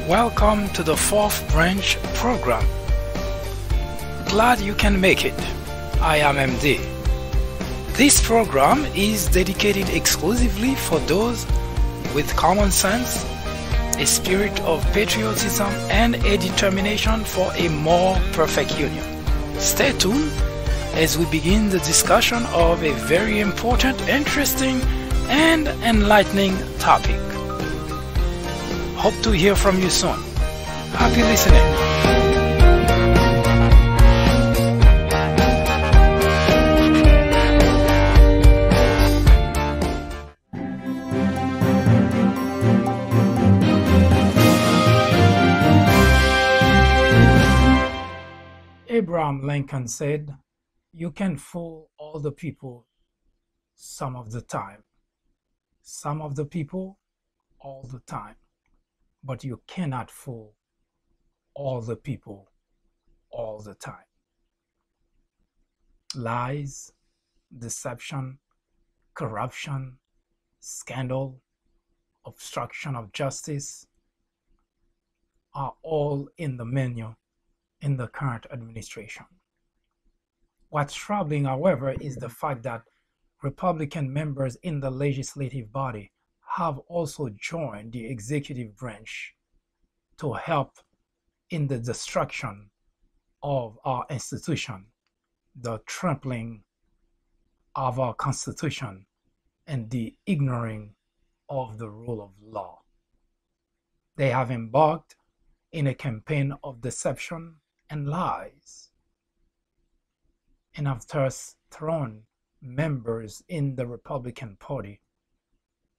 Welcome to the Fourth Branch program. Glad you can make it. I am MD. This program is dedicated exclusively for those with common sense, a spirit of patriotism, and a determination for a more perfect union. Stay tuned as we begin the discussion of a very important, interesting, and enlightening topic. Hope to hear from you soon. Happy listening. Abraham Lincoln said, "You can fool all the people some of the time. Some of the people all the time. But you cannot fool all the people all the time." Lies, deception, corruption, scandal, obstruction of justice are all in the menu in the current administration. What's troubling, however, is the fact that Republican members in the legislative body have also joined the executive branch to help in the destruction of our institution, the trampling of our Constitution, and the ignoring of the rule of law. They have embarked in a campaign of deception and lies, and have thus thrown members in the Republican Party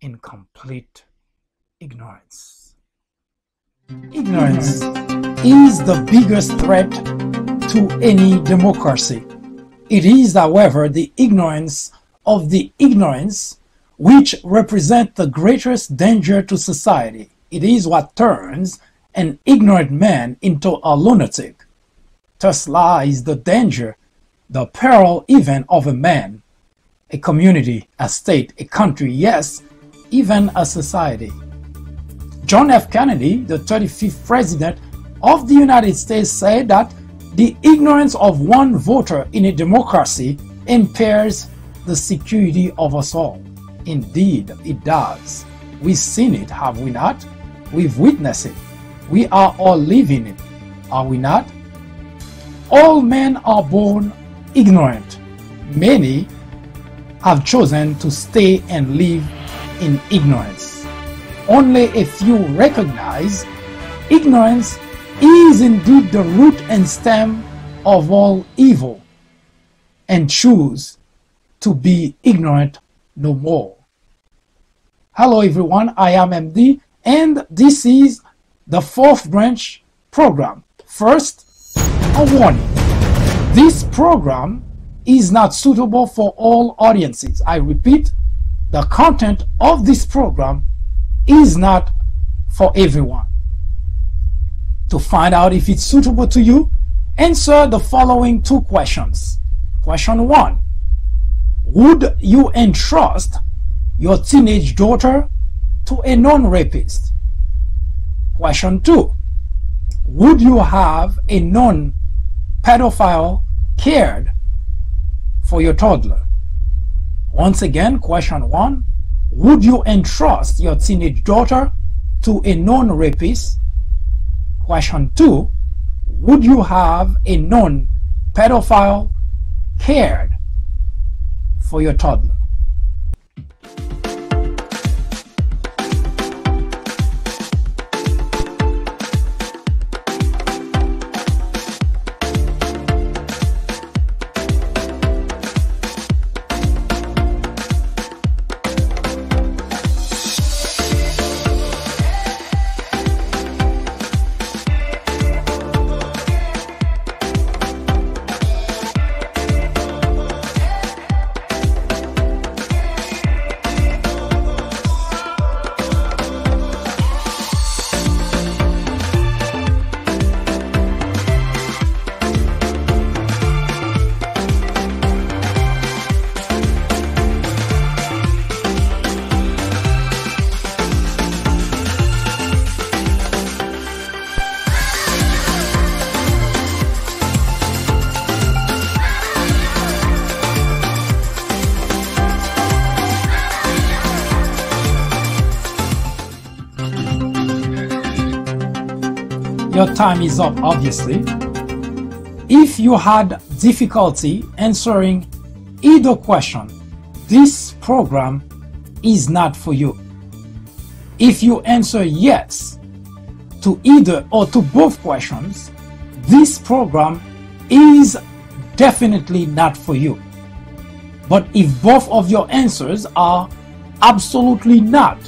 in complete ignorance. Ignorance is the biggest threat to any democracy. It is, however, the ignorance of the ignorance which represents the greatest danger to society. It is what turns an ignorant man into a lunatic. Thus lies the danger, the peril even of a man, a community, a state, a country, yes, even a society. John F. Kennedy, the 35th President of the United States, said that the ignorance of one voter in a democracy impairs the security of us all. Indeed, it does. We've seen it, have we not? We've witnessed it. We are all living it, are we not? All men are born ignorant. Many have chosen to stay and live in ignorance. Only a few recognize ignorance is indeed the root and stem of all evil and choose to be ignorant no more. Hello everyone, I am MD and this is the Fourth Branch program. First, a warning. This program is not suitable for all audiences. I repeat, the content of this program is not for everyone. To find out if it's suitable to you, answer the following two questions. Question 1. Would you entrust your teenage daughter to a non-rapist? Question 2. Would you have a non-pedophile cared for your toddler? Once again, question 1. Would you entrust your teenage daughter to a non-rapist? Question 2. Would you have a non-pedophile cared for your toddler? your time is up, obviously. If you had difficulty answering either question, this program is not for you. If you answer yes to either or to both questions, this program is definitely not for you. But if both of your answers are absolutely not,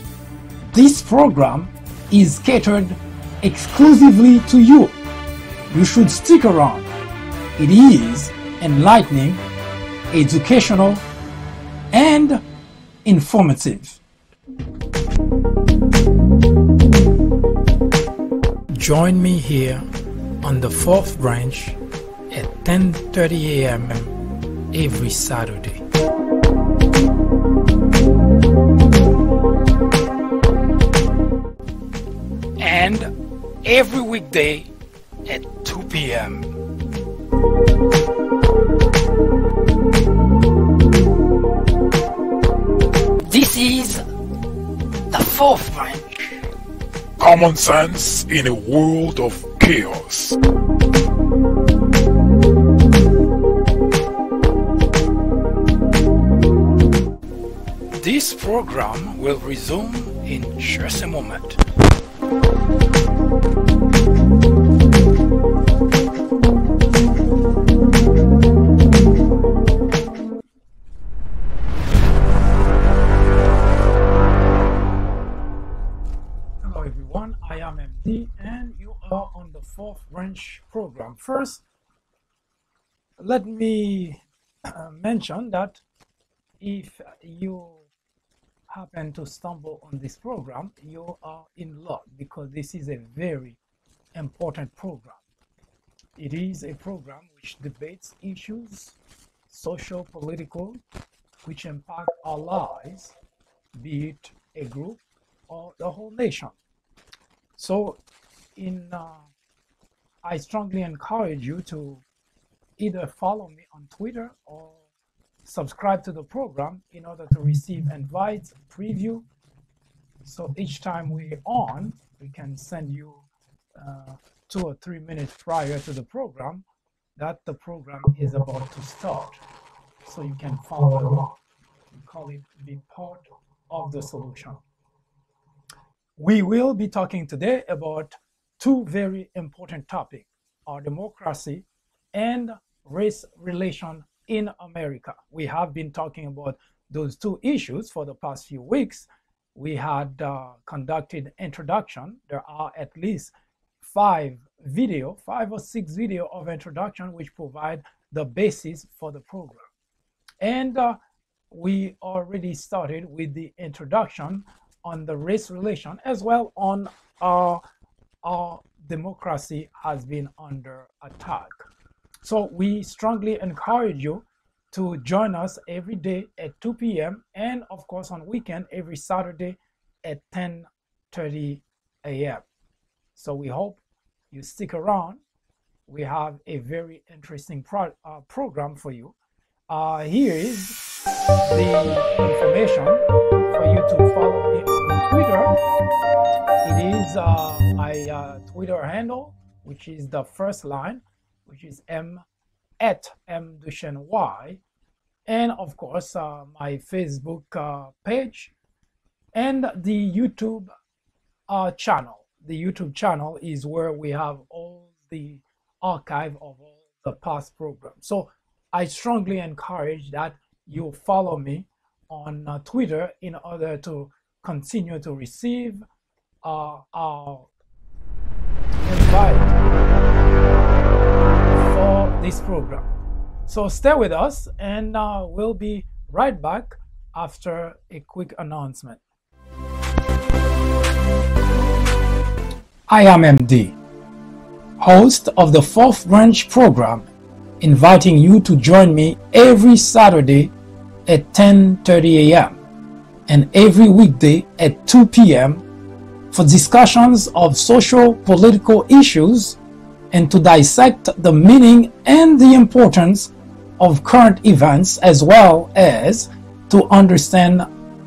this program is catered exclusively to you. You should stick around. It is enlightening, educational, and informative. Join me here on the fourth branch at 10:30 a.m. every Saturday. And every weekday at 2 p.m. This is the fourth branch. Common sense in a world of chaos. This program will resume in just a moment. Hello everyone, I am MD and you are on the fourth branch program. First, let me mention that if you happen to stumble on this program, you are in luck because this is a very important program. It is a program which debates issues, social, political, which impact our lives, be it a group or the whole nation. So I strongly encourage you to either follow me on Twitter or subscribe to the program in order to receive invites, preview. So each time we're on, we can send you 2 or 3 minutes prior to the program that the program is about to start. So you can follow along. We call it be part of the solution. We will be talking today about two very important topics, our democracy and race relation in America. We have been talking about those two issues for the past few weeks. We had conducted introduction. There are at least 5 or 6 video of introduction which provide the basis for the program. And we already started with the introduction on the race relation as well on our democracy has been under attack. So we strongly encourage you to join us every day at 2 p.m. and of course on weekend every Saturday at 10:30 a.m. So we hope you stick around. We have a very interesting program for you. Here is the information for you to follow me on Twitter. It is my Twitter handle, which is the first line, which is @mducheny, and of course my Facebook page and the YouTube channel. The YouTube channel is where we have all the archive of all the past programs. So I strongly encourage that you follow me on Twitter in order to continue to receive our invite for this program. So stay with us and we'll be right back after a quick announcement. I am MD, host of the fourth branch program, inviting you to join me every Saturday at 10:30 a.m. and every weekday at 2 p.m. for discussions of social political issues and to dissect the meaning and the importance of current events as well as to understand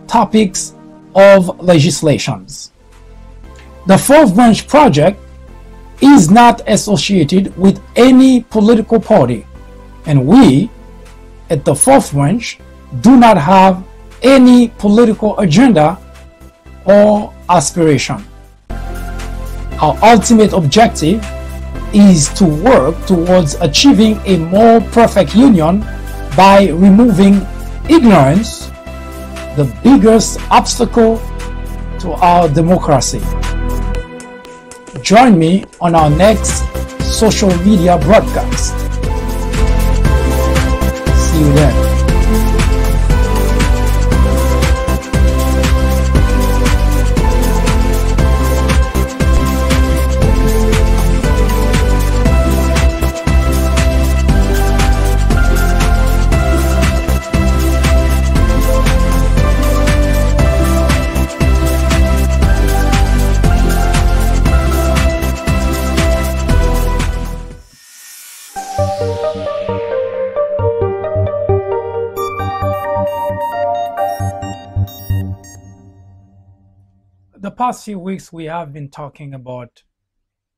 topics of legislations. The Fourth Branch Project is not associated with any political party, and we at the fourth branch do not have any political agenda or aspiration. Our ultimate objective is to work towards achieving a more perfect union by removing ignorance, the biggest obstacle to our democracy. Join me on our next social media broadcast. See you then. The past few weeks we have been talking about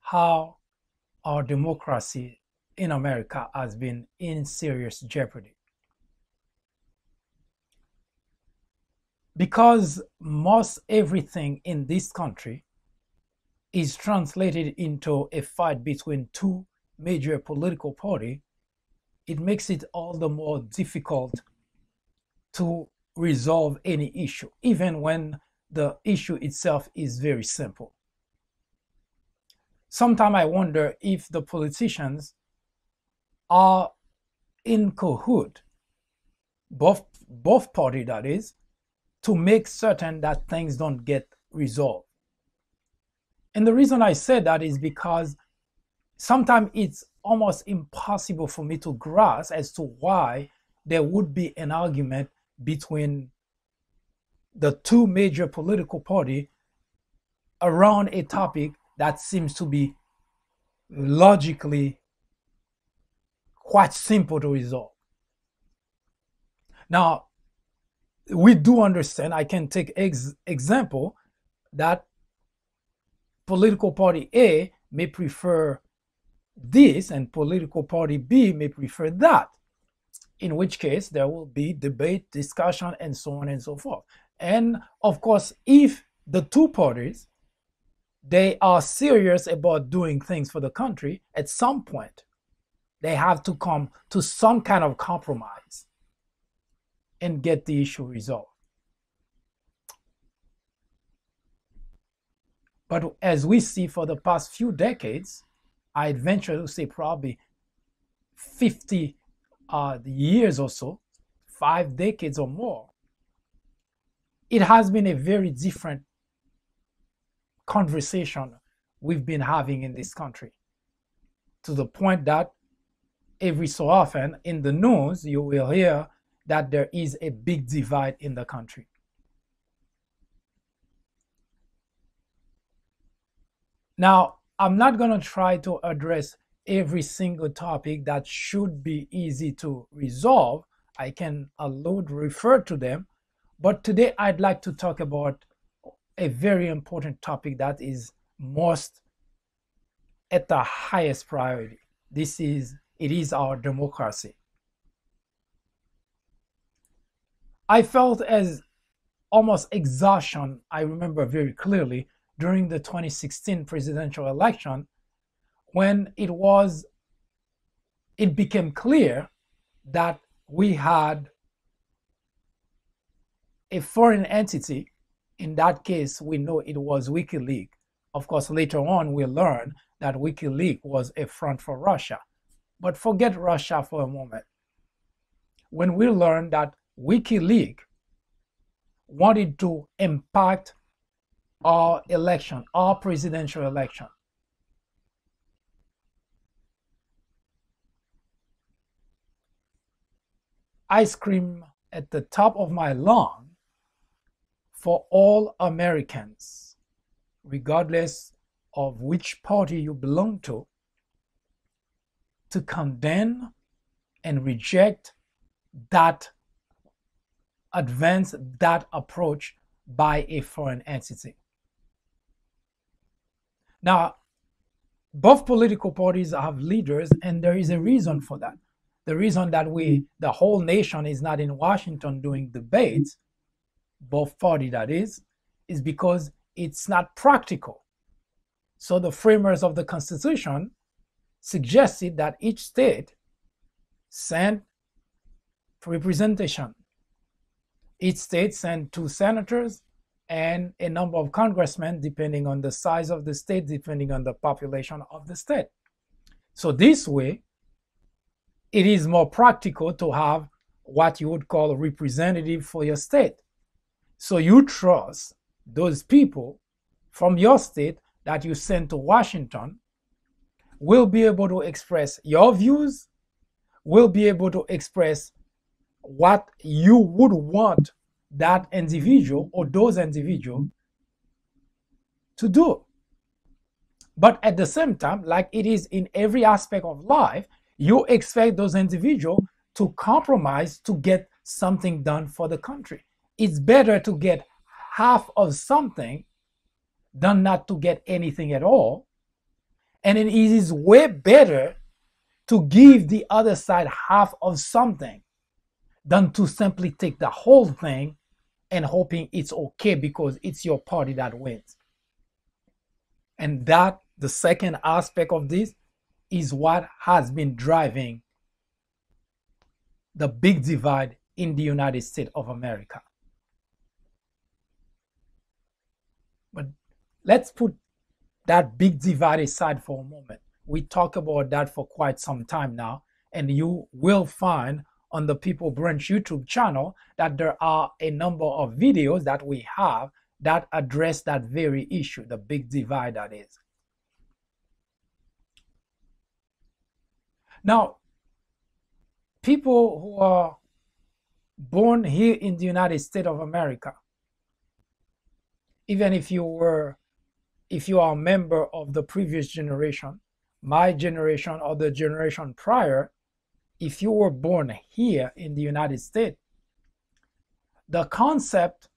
how our democracy in America has been in serious jeopardy. Because most everything in this country is translated into a fight between two major political parties, it makes it all the more difficult to resolve any issue, even when the issue itself is very simple. Sometimes I wonder if the politicians are in cahoot, both parties that is, to make certain that things don't get resolved. And the reason I say that is because sometimes it's almost impossible for me to grasp as to why there would be an argument between the two major political parties around a topic that seems to be logically quite simple to resolve. Now, we do understand, I can take example that political party A may prefer this and political party B may prefer that, in which case there will be debate, discussion, and so on and so forth. And of course, if the two parties, they are serious about doing things for the country, at some point, they have to come to some kind of compromise and get the issue resolved. But as we see for the past few decades, I'd venture to say probably 50 years or so, 5 decades or more, it has been a very different conversation we've been having in this country, to the point that every so often in the news you will hear that there is a big divide in the country. Now, I'm not going to try to address every single topic that should be easy to resolve. I can refer to them. But today I'd like to talk about a very important topic that is most at the highest priority. It is our democracy. I felt as almost exhaustion, I remember very clearly, during the 2016 presidential election, when it became clear that we had a foreign entity. In that case, we know it was WikiLeaks. Of course, later on, we learned that WikiLeaks was a front for Russia. But forget Russia for a moment. When we learned that WikiLeaks wanted to impact our election, our presidential election, I scream at the top of my lungs for all Americans, regardless of which party you belong to condemn and reject that approach by a foreign entity. Now, both political parties have leaders, and there is a reason for that. The reason that the whole nation is not in Washington doing debates, both party that is because it's not practical. So the framers of the Constitution suggested that each state send representation. Each state send 2 senators and a number of congressmen, depending on the size of the state, depending on the population of the state. So this way, it is more practical to have what you would call a representative for your state. So you trust those people from your state that you send to Washington will be able to express your views, will be able to express what you would want that individual or those individuals to do. But at the same time, like it is in every aspect of life, you expect those individuals to compromise to get something done for the country. It's better to get half of something than not to get anything at all. And it is way better to give the other side half of something than to simply take the whole thing and hoping it's okay because it's your party that wins. And that, the second aspect of this, is what has been driving the big divide in the United States of America. But let's put that big divide aside for a moment. We talk about that for quite some time now, and you will find on the People Branch YouTube channel that there are a number of videos that we have that address that very issue, the big divide that is. Now, people who are born here in the United States of America, even if you are a member of the previous generation, my generation or the generation prior, if you were born here in the United States, the concept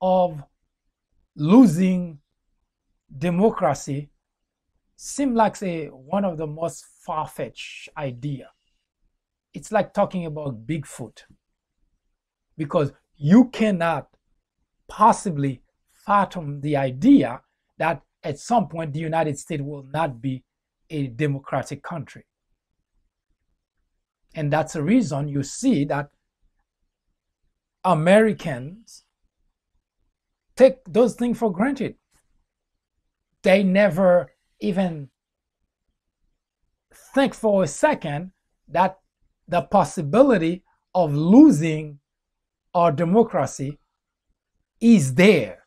of losing democracy seemed like one of the most far-fetched idea. It's like talking about Bigfoot, because you cannot possibly fathom the idea that at some point the United States will not be a democratic country. And that's the reason you see that Americans take those things for granted. They never even think for a second that the possibility of losing our democracy is there.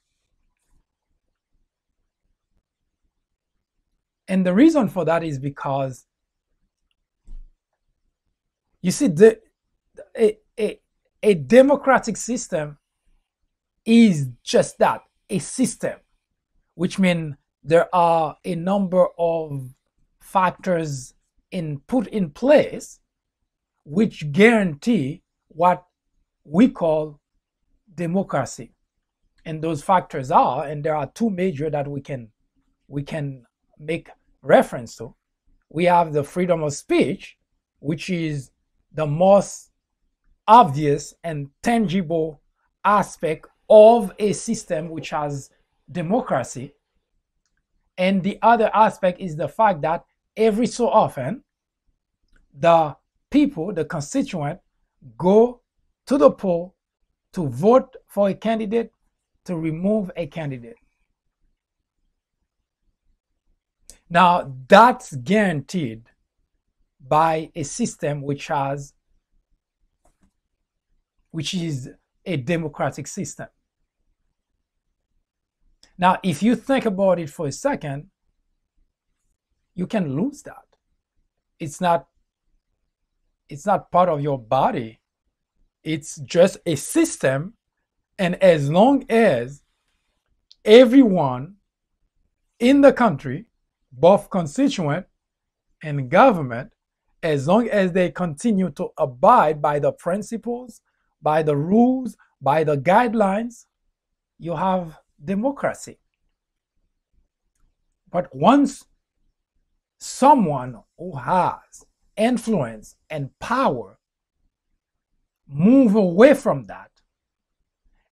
And the reason for that is because, you see, a democratic system is just that, a system, which means there are a number of factors put in place which guarantee what we call democracy. And those factors are, and there are 2 major that we can make reference to. We have the freedom of speech, which is the most obvious and tangible aspect of a system which has democracy. And the other aspect is the fact that every so often, the people, the constituent, go to the poll to vote for a candidate, to remove a candidate. Now, that's guaranteed by a system which is a democratic system. Now, if you think about it for a second, you can lose that. It's not part of your body. It's just a system. And as long as everyone in the country, both constituent and government, as long as they continue to abide by the principles, by the rules, by the guidelines, you have democracy. But once someone who has influence and power move away from that,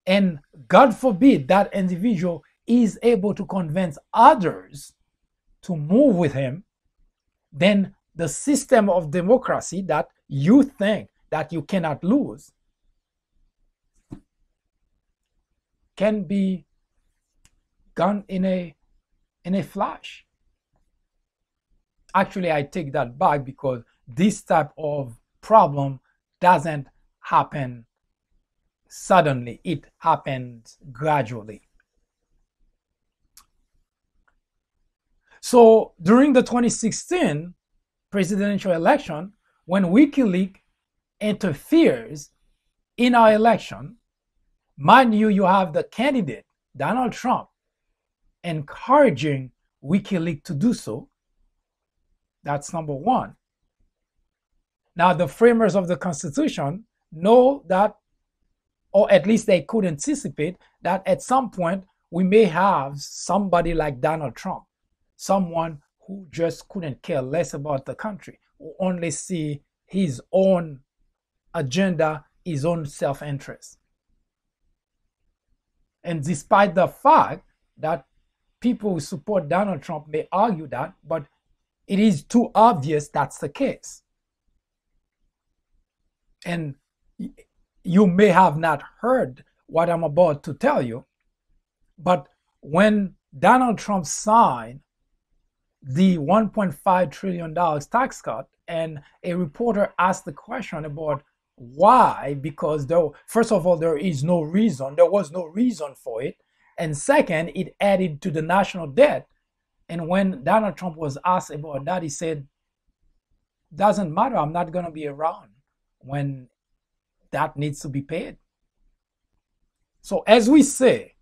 and God forbid that individual is able to convince others to move with him, then the system of democracy that you think that you cannot lose can be gone in a flash. Actually, I take that back, because this type of problem doesn't happen suddenly. It happens gradually. So during the 2016 presidential election, when WikiLeaks interferes in our election, mind you, you have the candidate, Donald Trump, encouraging WikiLeaks to do so. That's number one. Now, the framers of the Constitution know that, or at least they could anticipate, that at some point we may have somebody like Donald Trump, someone who just couldn't care less about the country, who only see his own agenda, his own self-interest. And despite the fact that people who support Donald Trump may argue that, but it is too obvious that's the case. And you may have not heard what I'm about to tell you, but when Donald Trump signed the $1.5 trillion tax cut, and a reporter asked the question about why, because first of all, there was no reason for it, and second, it added to the national debt. And when Donald Trump was asked about that, he said, doesn't matter, I'm not going to be around when that needs to be paid. So as we say,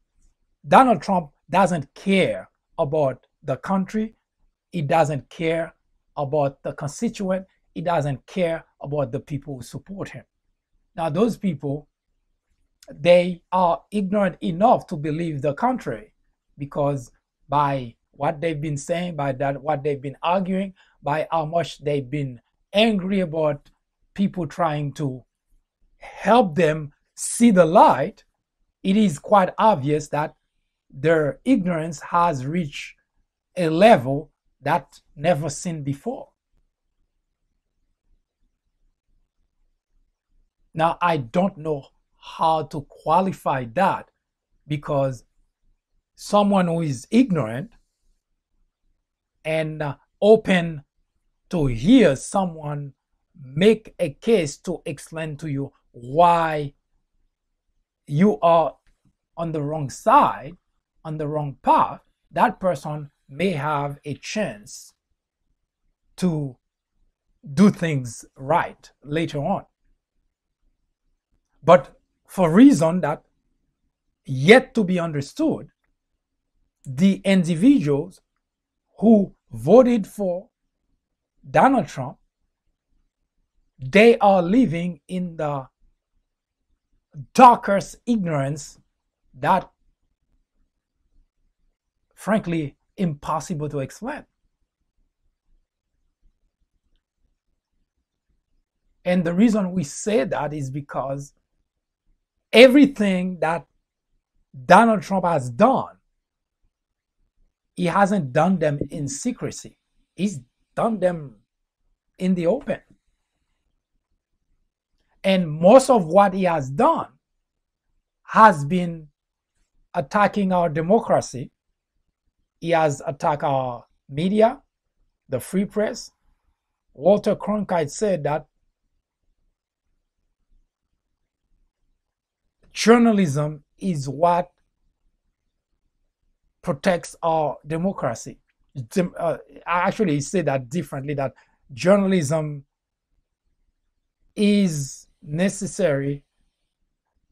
Donald Trump doesn't care about the country. He doesn't care about the constituent. He doesn't care about the people who support him. Now, those people, they are ignorant enough to believe the contrary, because by what they've been saying, by that what they've been arguing, by how much they've been angry about people trying to help them see the light, it is quite obvious that their ignorance has reached a level that never seen before. Now, I don't know how to qualify that, because someone who is ignorant and open to hear someone make a case to explain to you why you are on the wrong side, on the wrong path, that person may have a chance to do things right later on. But for reason that yet to be understood, the individuals who voted for Donald Trump, they are living in the darkest ignorance that, frankly, impossible to explain. And the reason we say that is because everything that Donald Trump has done, he hasn't done them in secrecy. He's done them in the open. And most of what he has done has been attacking our democracy. He has attacked our media, the free press. Walter Cronkite said that journalism is what protects our democracy. Actually, he said that differently, that journalism is necessary,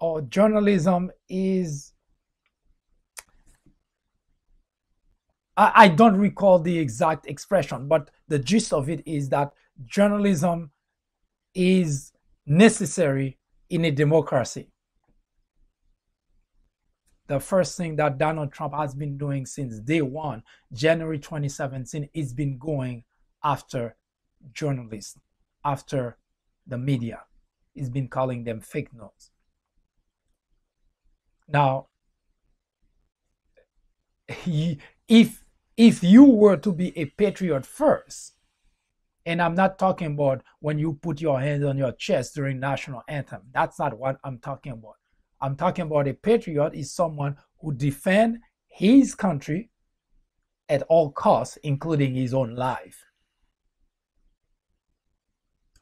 or journalism is, I don't recall the exact expression, but the gist of it is that journalism is necessary in a democracy. The first thing that Donald Trump has been doing since day one, January 2017, is been going after journalists, after the media. He's been calling them fake news. Now, if you were to be a patriot first, and I'm not talking about when you put your hands on your chest during national anthem. That's not what I'm talking about. I'm talking about a patriot is someone who defends his country at all costs, including his own life.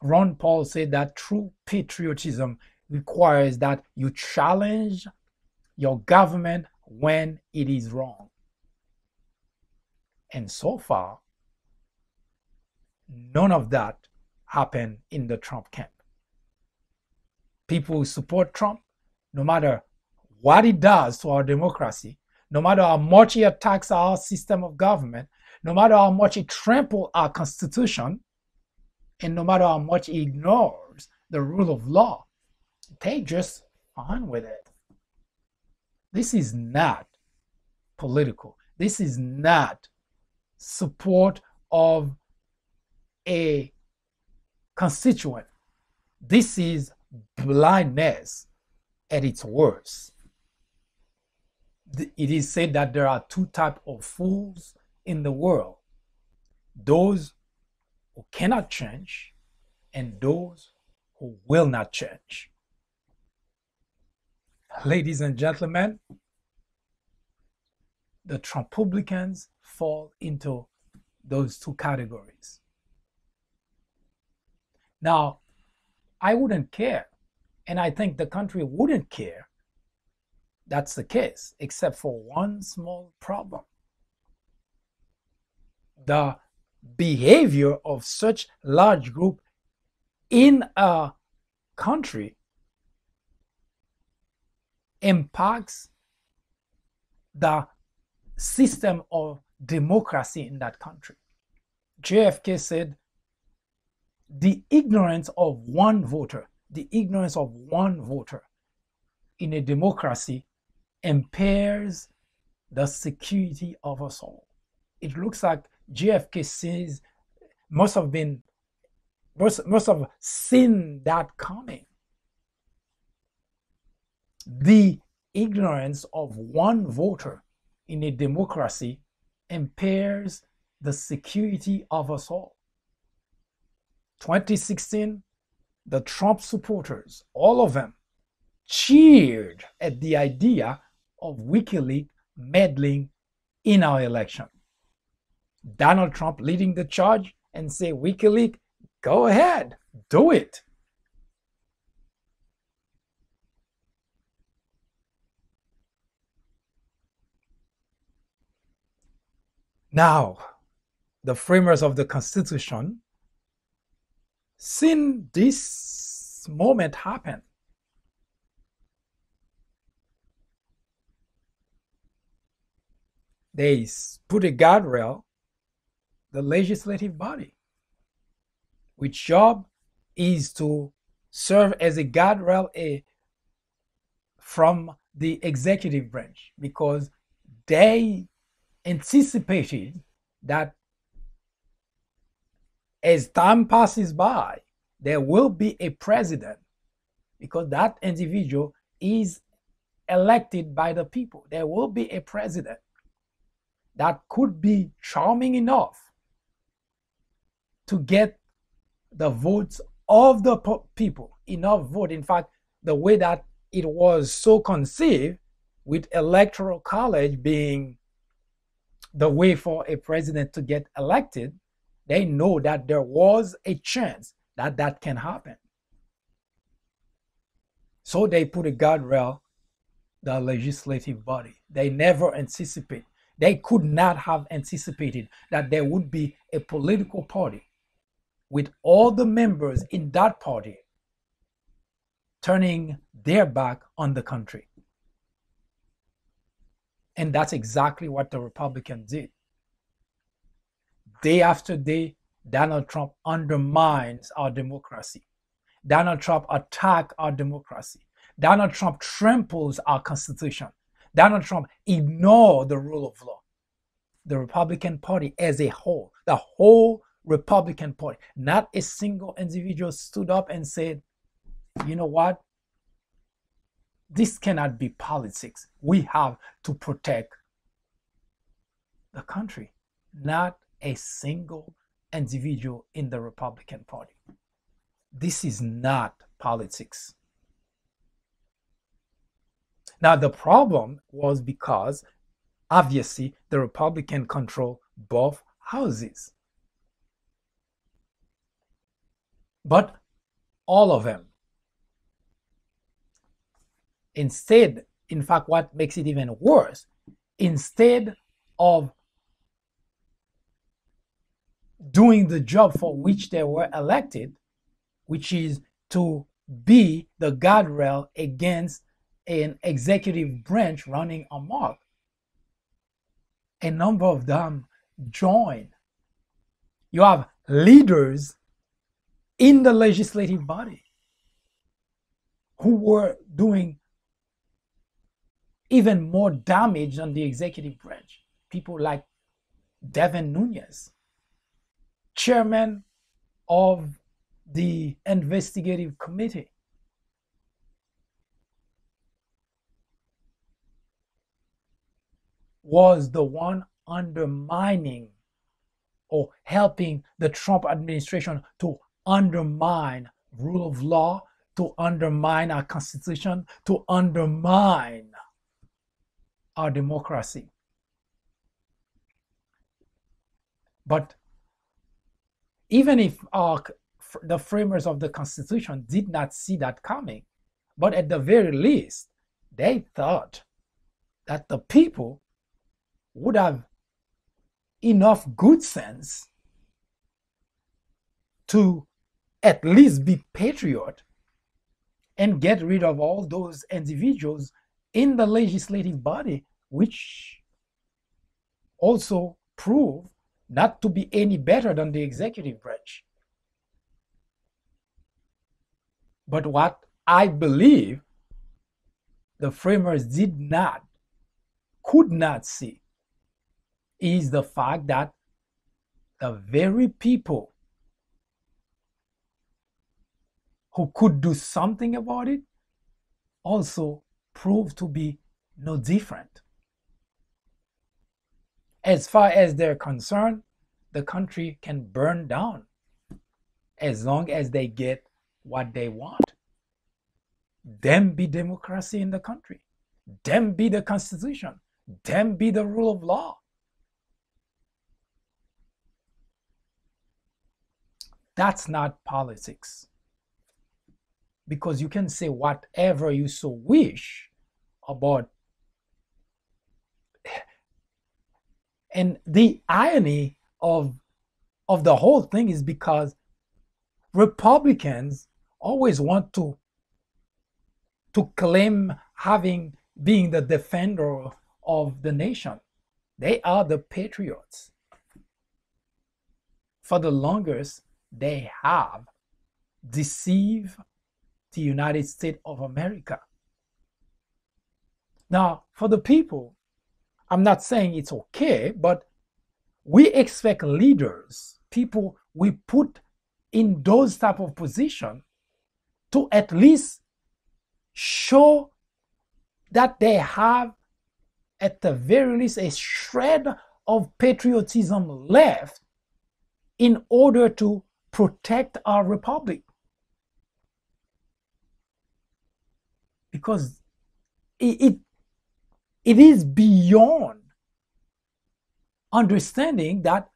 Ron Paul said that true patriotism requires that you challenge your government when it is wrong. And so far, none of that happened in the Trump camp. People who support Trump, no matter what he does to our democracy, no matter how much he attacks our system of government, no matter how much he tramples our constitution, and no matter how much he ignores the rule of law, they just fine with it. This is not political. This is not support of a constituent. This is blindness at its worst. It is said that there are two types of fools in the world: those who cannot change and those who will not change. Ladies and gentlemen, the Trumpublicans fall into those two categories. Now, I wouldn't care, and I think the country wouldn't care that's the case, except for one small problem. The behavior of such large group in a country impacts the system of democracy in that country. JFK said, the ignorance of one voter in a democracy impairs the security of us all. It looks like JFK says must have seen that coming. The ignorance of one voter in a democracy impairs the security of us all. 2016, the Trump supporters, all of them, cheered at the idea of WikiLeaks meddling in our election. Donald Trump leading the charge and say, WikiLeaks, go ahead, do it. Now, the framers of the Constitution, seen this moment happen, they put a guardrail, the legislative body, which job is to serve as a guardrail from the executive branch, because they anticipated that as time passes by, there will be a president, because that individual is elected by the people. There will be a president that could be charming enough to get the votes of the people, enough vote. In fact, the way that it was so conceived, with electoral college being the way for a president to get elected, they know that there was a chance that that can happen. So they put a guardrail, the legislative body. They never anticipate. They could not have anticipated that there would be a political party with all the members in that party turning their back on the country. And that's exactly what the Republicans did. Day after day, Donald Trump undermines our democracy. Donald Trump attacks our democracy. Donald Trump tramples our Constitution. Donald Trump ignores the rule of law. The Republican Party as a whole, the whole Republican Party. Not a single individual stood up and said, you know what? This cannot be politics. We have to protect the country. Not a single individual in the Republican Party. This is not politics. Now, the problem was because obviously the Republican control both houses. But all of them. Instead, in fact, what makes it even worse, instead of doing the job for which they were elected, which is to be the guardrail against an executive branch running amok, a number of them join. You have leaders in the legislative body who were doing even more damage than the executive branch. People like Devin Nunes, chairman of the investigative committee. Was the one undermining or helping the Trump administration to undermine rule of law, to undermine our Constitution, to undermine our democracy. But even if the framers of the Constitution did not see that coming, but at the very least, they thought that the people would have enough good sense to at least be patriot and get rid of all those individuals in the legislative body, which also prove not to be any better than the executive branch. But what I believe the framers could not see is the fact that the very people who could do something about it also proved to be no different. As far as they're concerned, the country can burn down as long as they get what they want. Them be democracy in the country. Them be the Constitution. Them be the rule of law. That's not politics. Because you can say whatever you so wish about. And the irony of the whole thing is because Republicans always want to claim being the defender of the nation. They are the patriots. For the longest, they have deceived the United States of America. Now, for the people, I'm not saying it's okay, but we expect leaders, people we put in those type of position, to at least show that they have, at the very least, a shred of patriotism left in order to protect our republic. Because it is beyond understanding that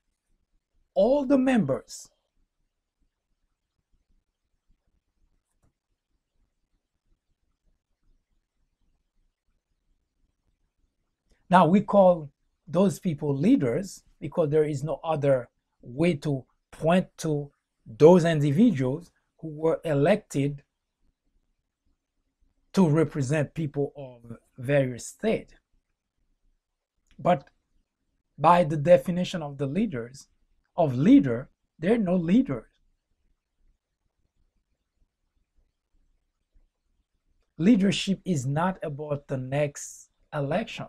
all the members now we call those people leaders because there is no other way to point to those individuals who were elected to represent people of various states. But by the definition of the leader, there are no leaders. Leadership is not about the next election.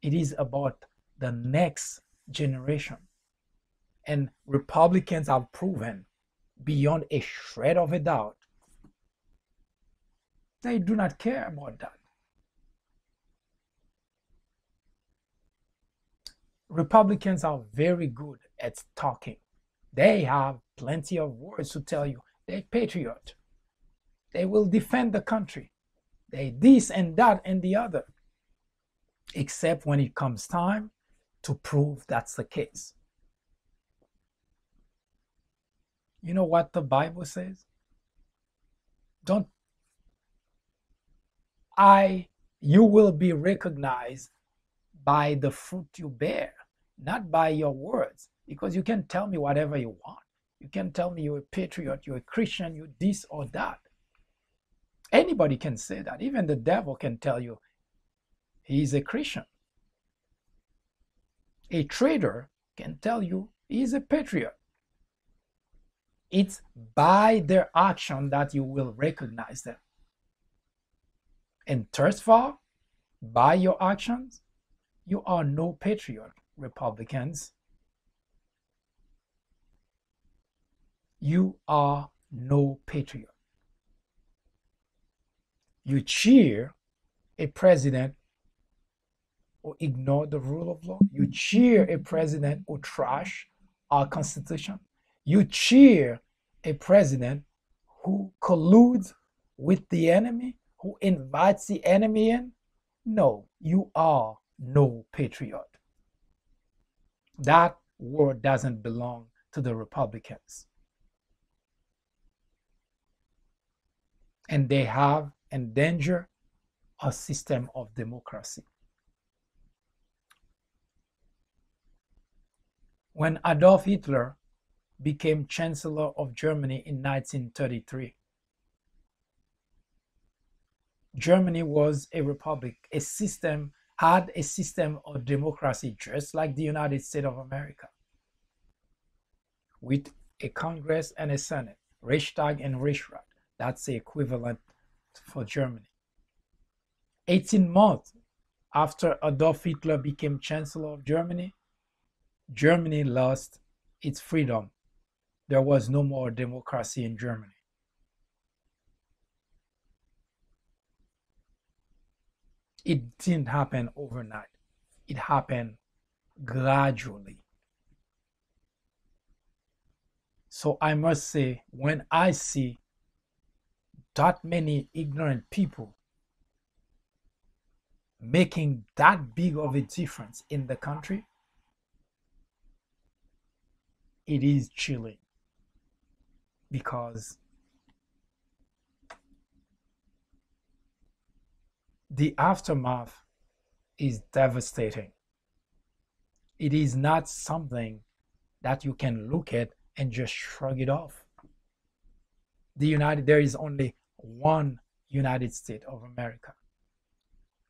It is about the next generation. And Republicans have proven beyond a shred of a doubt they do not care about that. Republicans are very good at talking. They have plenty of words to tell you they're patriot. They will defend the country. They this and that and the other. Except when it comes time to prove that's the case. You know what the Bible says? You will be recognized by the fruit you bear, not by your words. Because you can tell me whatever you want. You can tell me you're a patriot, you're a Christian, you're this or that. Anybody can say that. Even the devil can tell you he's a Christian. A traitor can tell you he's a patriot. It's by their action that you will recognize them. And thus far, by your actions, you are no patriot, Republicans. You are no patriot. You cheer a president who ignore the rule of law. You cheer a president who trash our Constitution. You cheer a president who colludes with the enemy, who invites the enemy in. No, you are no patriot. That word doesn't belong to the Republicans. And they have endangered a system of democracy. When Adolf Hitler became Chancellor of Germany in 1933, Germany was a republic, had a system of democracy just like the United States of America, with a Congress and a Senate, Reichstag and Reichsrat. That's the equivalent for Germany. 18 months after Adolf Hitler became Chancellor of Germany, Germany lost its freedom. There was no more democracy in Germany. It didn't happen overnight. It happened gradually. So I must say, when I see that many ignorant people making that big of a difference in the country, it is chilling, because the aftermath is devastating. It is not something that you can look at and just shrug it off. There is only one United States of America,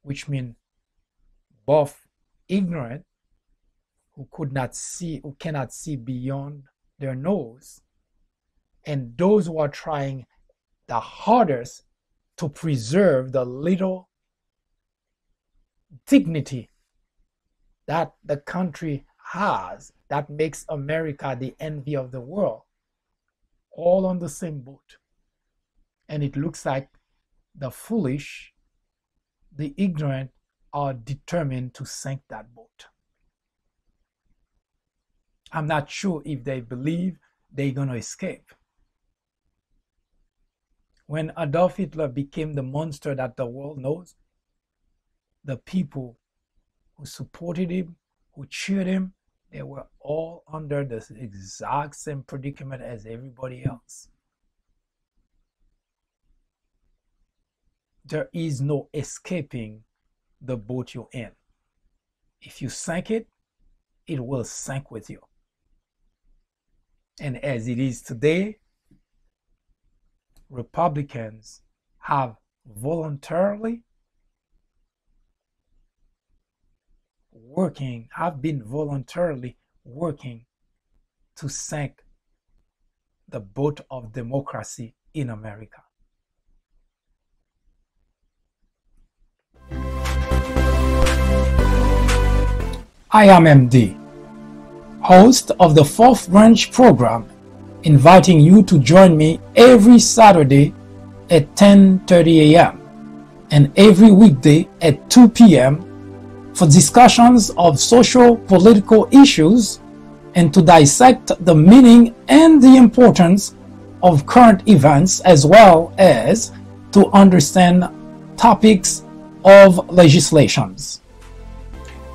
which means both ignorant, who cannot see beyond their nose, and those who are trying the hardest to preserve the little dignity that the country has, that makes America the envy of the world, all on the same boat. And it looks like the foolish, the ignorant are determined to sink that boat. I'm not sure if they believe they're going to escape. When Adolf Hitler became the monster that the world knows, the people who supported him, who cheered him, they were all under the exact same predicament as everybody else. There is no escaping the boat you're in. If you sink it, it will sink with you. And as it is today, Republicans have been voluntarily working to sink the boat of democracy in America. I am MD, host of the Fourth Branch program, inviting you to join me every Saturday at 10:30 a.m. and every weekday at 2 p.m. for discussions of social political issues and to dissect the meaning and the importance of current events, as well as to understand topics of legislations.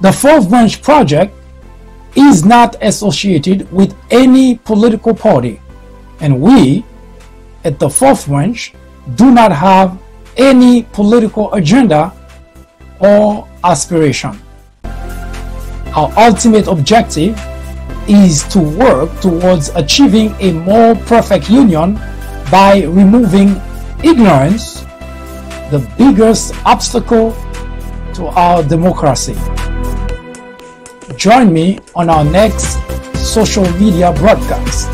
The Fourth Branch Project is not associated with any political party, and we at the Fourth Branch do not have any political agenda or aspiration. Our ultimate objective is to work towards achieving a more perfect union by removing ignorance, the biggest obstacle to our democracy. Join me on our next social media broadcast.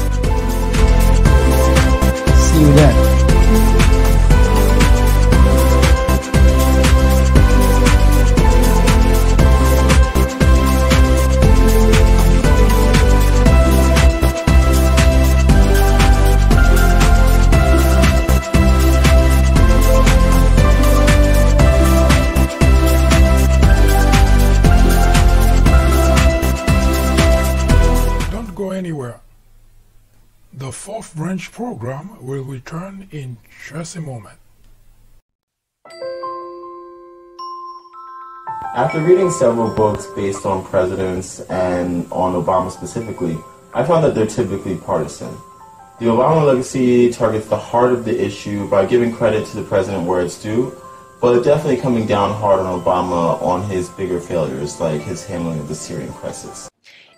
See you then. Anywhere. The Fourth Branch program will return in just a moment. After reading several books based on presidents and on Obama specifically, I found that they're typically partisan. The Obama legacy targets the heart of the issue by giving credit to the president where it's due, but definitely coming down hard on Obama on his bigger failures, like his handling of the Syrian crisis.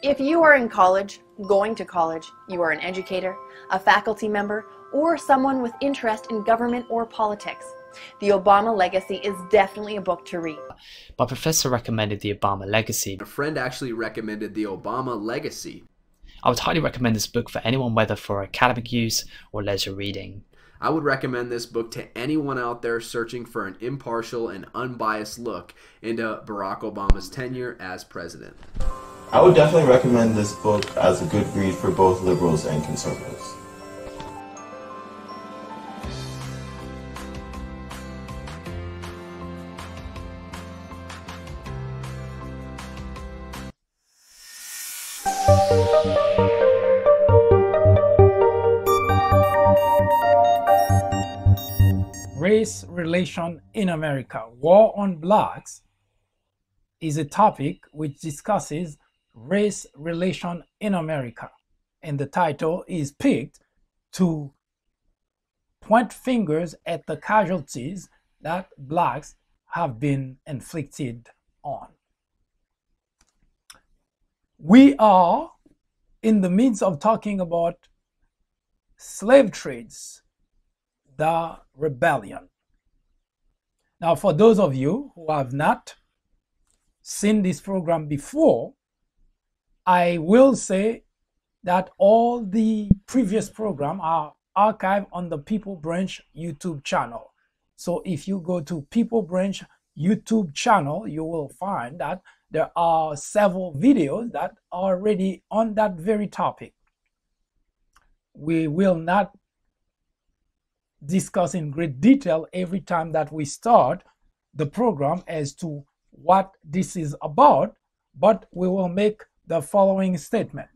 If you are in college, going to college, you are an educator, a faculty member, or someone with interest in government or politics, The Obama Legacy is definitely a book to read. My professor recommended The Obama Legacy. A friend actually recommended The Obama Legacy. I would highly recommend this book for anyone, whether for academic use or leisure reading. I would recommend this book to anyone out there searching for an impartial and unbiased look into Barack Obama's tenure as president. I would definitely recommend this book as a good read for both liberals and conservatives. Race relation in America. War on Blacks is a topic which discusses race relation in America, and the title is picked to point fingers at the casualties that blacks have been inflicted on. We are in the midst of talking about slave trades, the rebellion. Now, for those of you who have not seen this program before, I will say that all the previous programs are archived on the People Branch YouTube channel. So if you go to People Branch YouTube channel, you will find that there are several videos that are already on that very topic. We will not discuss in great detail every time that we start the program as to what this is about, but we will make the following statement.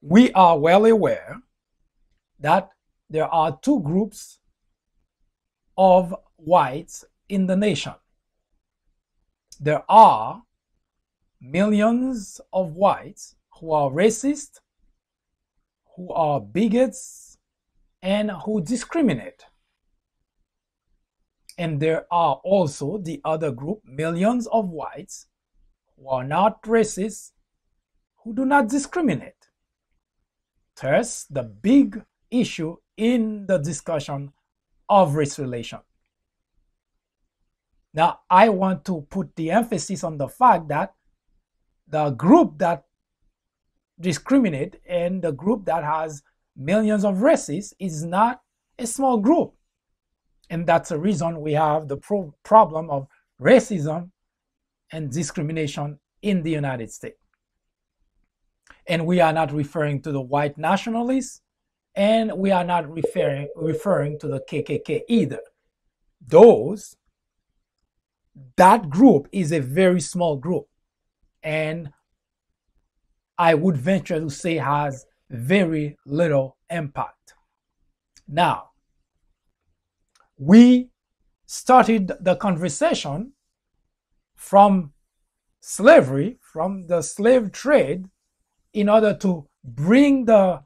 We are well aware that there are two groups of whites in the nation. There are millions of whites who are racist, who are bigots, and who discriminate. And there are also the other group, millions of whites who are not racist, who do not discriminate. Thus, the big issue in the discussion of race relation. Now, I want to put the emphasis on the fact that the group that discriminate and the group that has millions of racists is not a small group. And that's the reason we have the problem of racism and discrimination in the United States. And we are not referring to the white nationalists, and we are not referring to the KKK either. That group is a very small group, and I would venture to say has very little impact. Now, we started the conversation from slavery, from the slave trade, in order to bring the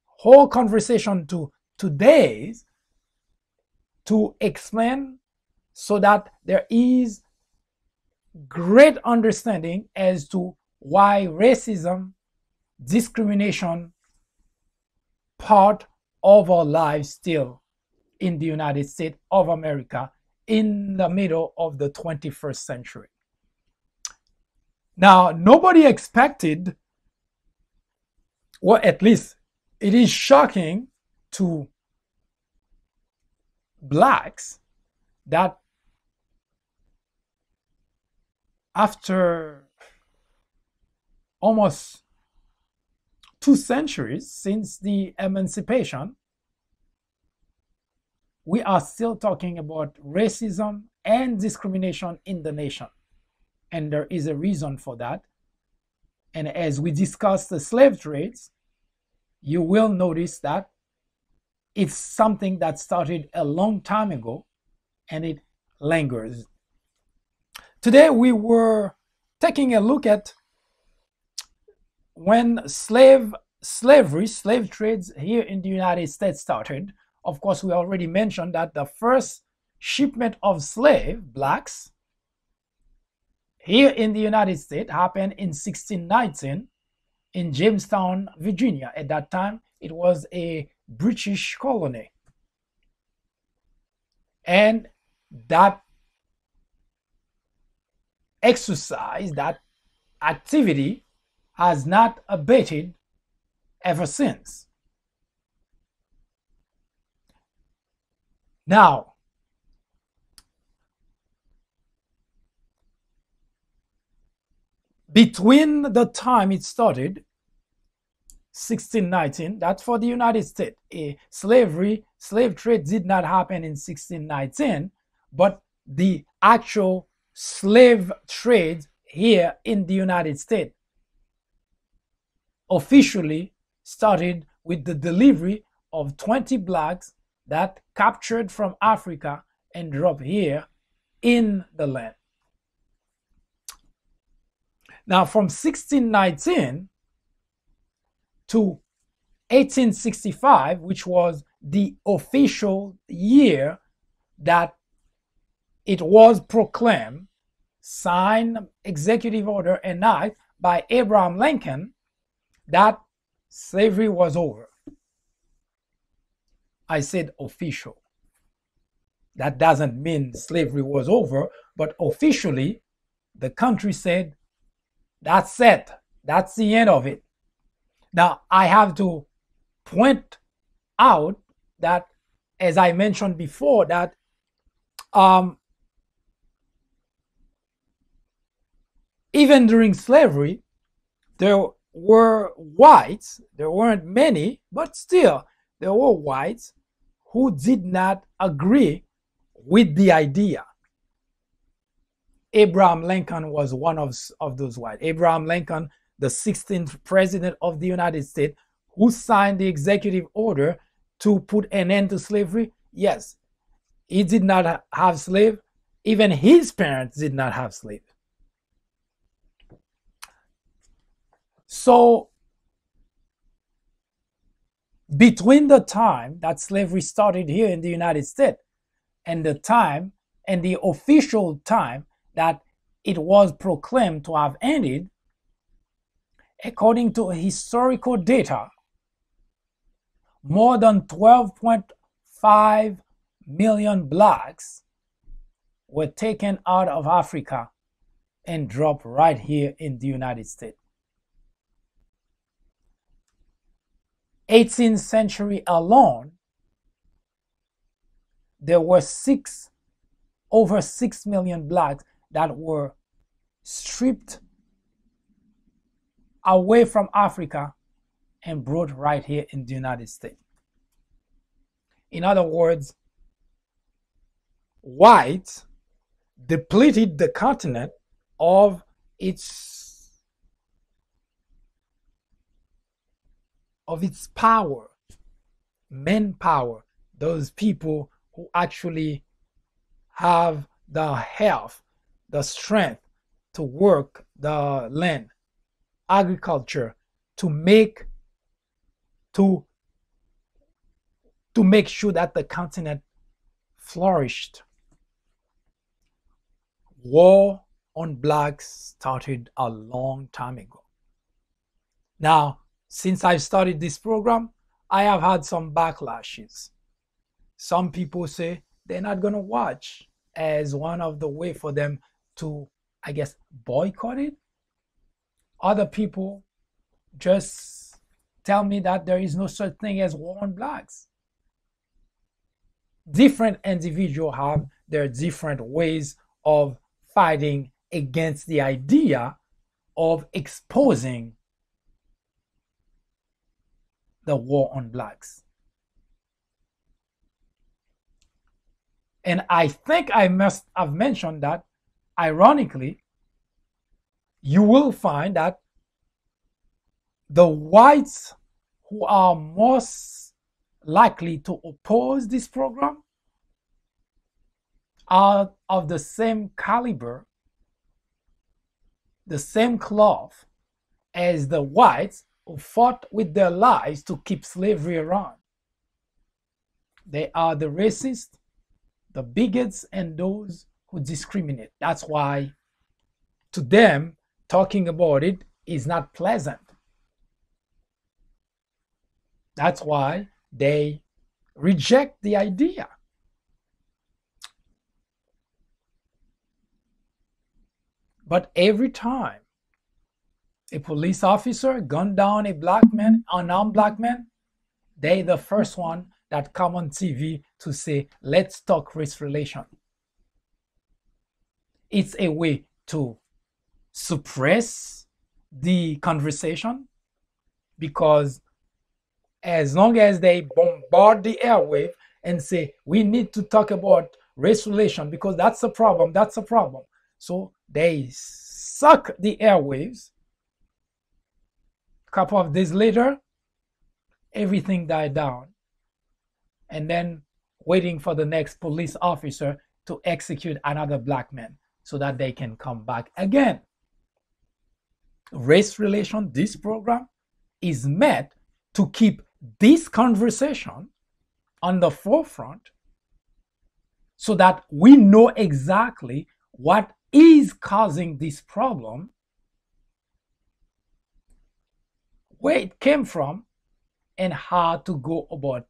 whole conversation to today's, to explain so that there is great understanding as to why racism, discrimination, part of our lives still in the United States of America in the middle of the 21st century. Now, nobody expected, or at least it is shocking to blacks, that after almost 2 centuries since the emancipation, we are still talking about racism and discrimination in the nation. And there is a reason for that. And as we discuss the slave trades, you will notice that it's something that started a long time ago and it lingers. Today we were taking a look at when slave trades here in the United States started. Of course, we already mentioned that the first shipment of blacks here in the United States happened in 1619 in Jamestown, Virginia. At that time, it was a British colony. And that exercise, that activity has not abated ever since. Now, between the time it started, 1619, that's for the United States. Slave trade did not happen in 1619, but the actual slave trade here in the United States officially started with the delivery of 20 blacks that captured from Africa and dropped here in the land. Now, from 1619 to 1865, which was the official year that it was proclaimed, signed, executive order, and act by Abraham Lincoln, that slavery was over. I said official. That doesn't mean slavery was over, but officially, the country said, that's it. That's the end of it. Now, I have to point out that, as I mentioned before, that even during slavery, there were whites, there weren't many, but still, there were whites who did not agree with the idea. Abraham Lincoln was one of those whites. Abraham Lincoln, the 16th president of the United States, who signed the executive order to put an end to slavery. Yes, he did not have slaves. Even his parents did not have slaves. So, between the time that slavery started here in the United States and the time and the official time that it was proclaimed to have ended, according to historical data, more than 12.5 million blacks were taken out of Africa and dropped right here in the United States. 18th century alone, there were over 6 million blacks that were stripped away from Africa and brought right here in the United States. In other words, whites depleted the continent of its power, manpower, those people who actually have the health, the strength to work the land, agriculture, to make sure that the continent flourished. War on blacks started a long time ago. Now, since I've started this program, I have had some backlashes. Some people say they're not going to watch as one of the way for them to, I guess, boycott it. Other people just tell me that there is no such thing as war on blacks. Different individuals have their different ways of fighting against the idea of exposing the war on blacks. And I think I must have mentioned that, ironically, you will find that the whites who are most likely to oppose this program are of the same caliber, the same cloth as the whites who fought with their lives to keep slavery around. They are the racists, the bigots, and those who discriminate. That's why to them talking about it is not pleasant. That's why they reject the idea. But every time a police officer gunned down a black man, unarmed black man, they're the first one that come on TV to say, let's talk race relation. It's a way to suppress the conversation, because as long as they bombard the airwave and say, we need to talk about race relation because that's a problem, that's a problem. So they suck the airwaves. A couple of days later, everything died down. And then waiting for the next police officer to execute another black man so that they can come back again. Race relation, this program is meant to keep this conversation on the forefront so that we know exactly what is causing this problem, where it came from, and how to go about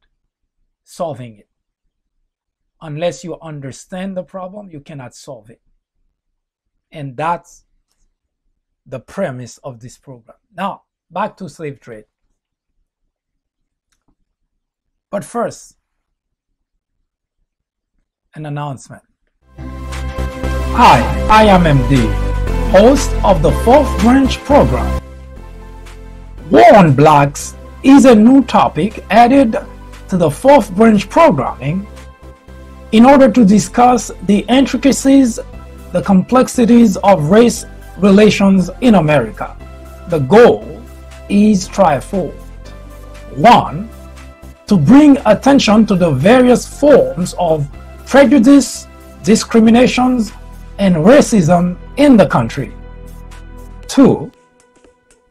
solving it. Unless you understand the problem, you cannot solve it. And that's the premise of this program. Now, back to slave trade. But first, an announcement. Hi, I am MD, host of the Fourth Branch program. War on Blacks is a new topic added to the Fourth Branch programming in order to discuss the intricacies, the complexities of race relations in America. The goal is threefold. 1, to bring attention to the various forms of prejudice, discriminations, and racism in the country. 2,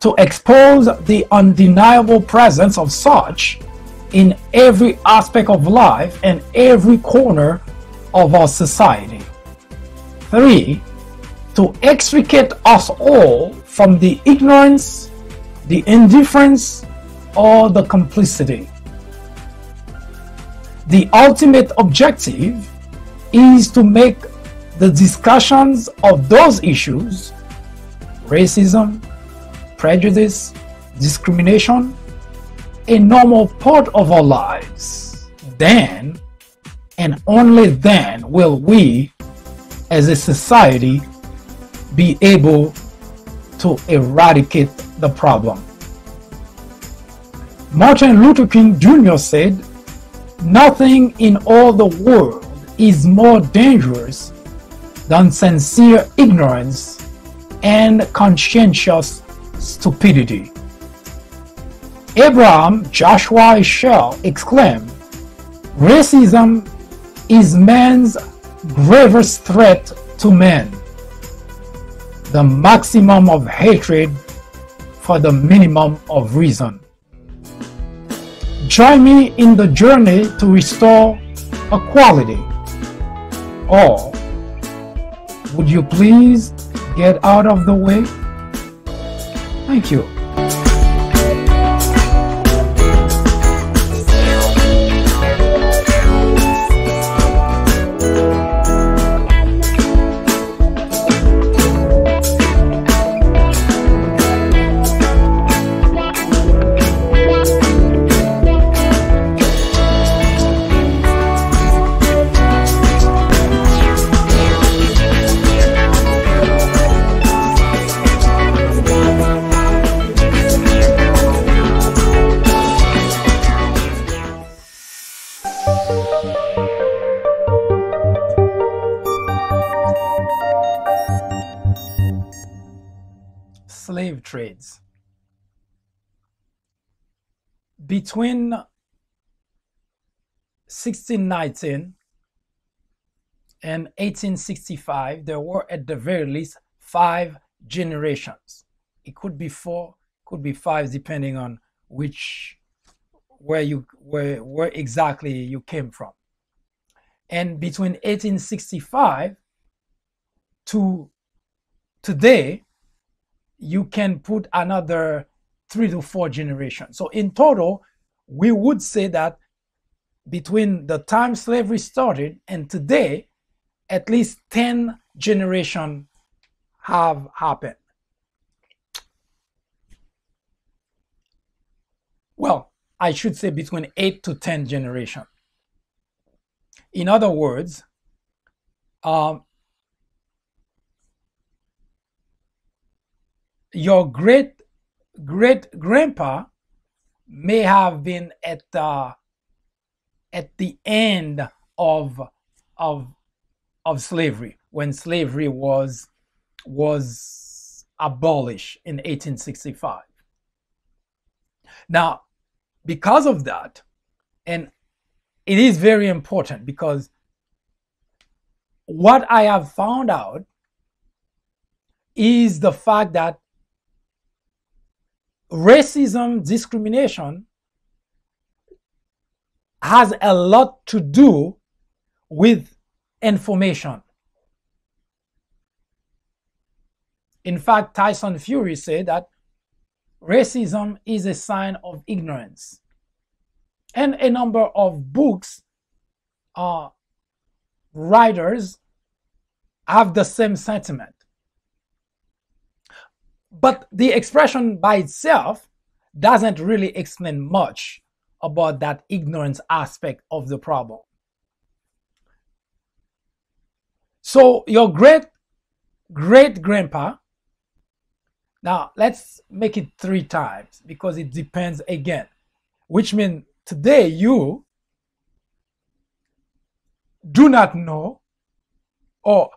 to expose the undeniable presence of such in every aspect of life and every corner of our society. 3, to extricate us all from the ignorance, the indifference, or the complicity. The ultimate objective is to make the discussions of those issues, racism, prejudice, discrimination, a normal part of our lives. Then, and only then, will we, as a society, be able to eradicate the problem. Martin Luther King Jr. said, "Nothing in all the world is more dangerous than sincere ignorance and conscientious stupidity." Abraham Joshua Heschel exclaimed, "Racism is man's gravest threat to man, the maximum of hatred for the minimum of reason." Join me in the journey to restore equality. Or would you please get out of the way? Thank you. Slave trades. Between 1619 and 1865, there were at the very least 5 generations. It could be 4, could be 5, depending on where exactly you came from. And between 1865 to today, you can put another 3 to 4 generations. So in total, we would say that between the time slavery started and today, at least 10 generations have happened. Well, I should say between 8 to 10 generations. In other words, your great-great-grandpa may have been at the end of slavery, when slavery was abolished in 1865. Now, because of that, and it is very important, because what I have found out is the fact that racism, discrimination has a lot to do with information. In fact, Tyson Fury said that racism is a sign of ignorance. And a number of books, writers have the same sentiment. But the expression by itself doesn't really explain much about that ignorance aspect of the problem. So your great-great-grandpa, now let's make it 3 times because it depends again, which means today you do not know, or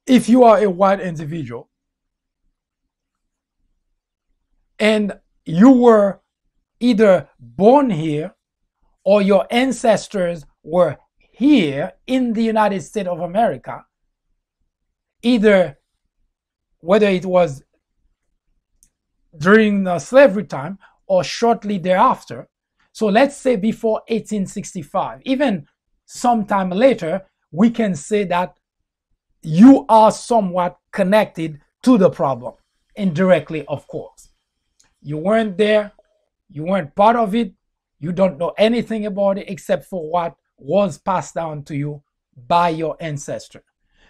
if you are a white individual and you were either born here or your ancestors were here in the United States of America, either whether it was during the slavery time or shortly thereafter. So let's say before 1865, even sometime later, we can say that you are somewhat connected to the problem, indirectly, of course. You weren't there, you weren't part of it, you don't know anything about it except for what was passed down to you by your ancestor.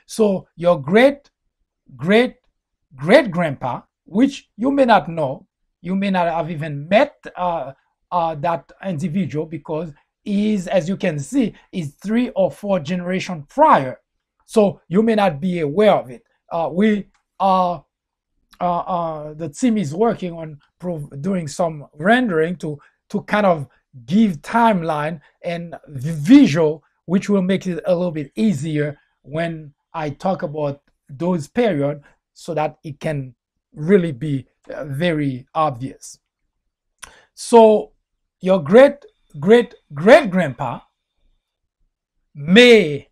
So your great-great-great-grandpa, which you may not know, you may not have even met that individual, because he is, as you can see, is 3 or 4 generations prior. So you may not be aware of it. We are the team is working on doing some rendering to kind of give timeline and visual, which will make it a little bit easier when I talk about those periods, so that it can really be very obvious. So your great grandpa may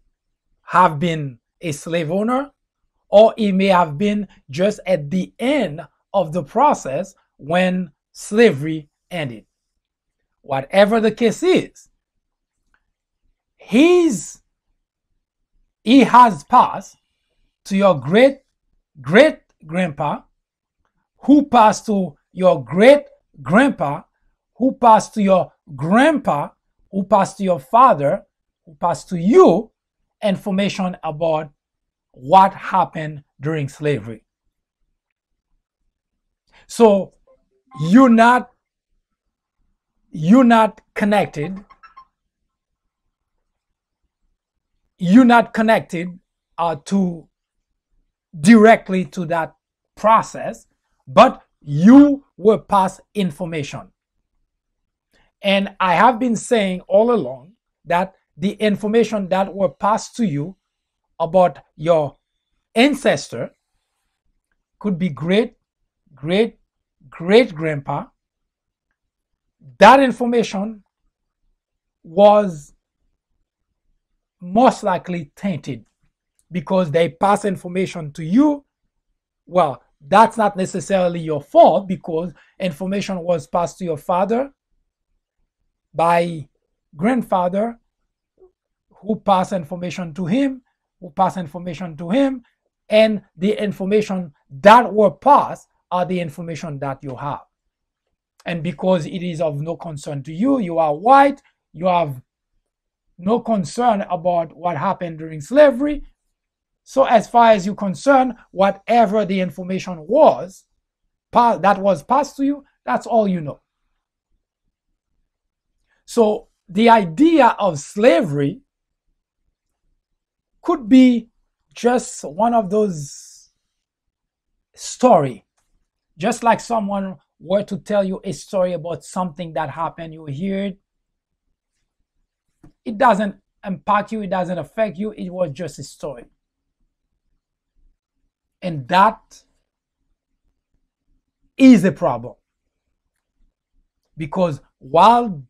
have been a slave owner, or he may have been just at the end of the process when slavery ended. Whatever the case is, he has passed to your great grandpa, who passed to your great grandpa, who passed to your grandpa, who passed to your father, who passed to you information about what happened during slavery. So you're not connected. You're not connected to directly to that process, but you were passed information. And I have been saying all along that the information that were passed to you about your ancestor could be great grandpa. That information was most likely tainted because they pass information to you. Well, that's not necessarily your fault, because information was passed to your father by grandfather, who passed information to him, who passed information to him, and the information that were passed are the information that you have. And because it is of no concern to you, you are white, you have no concern about what happened during slavery. So as far as you're concerned, whatever the information was that was passed to you, that's all you know. So the idea of slavery could be just one of those stories. Just like someone were to tell you a story about something that happened, you hear it. It doesn't impact you, it doesn't affect you, it was just a story. And that is a problem. Because while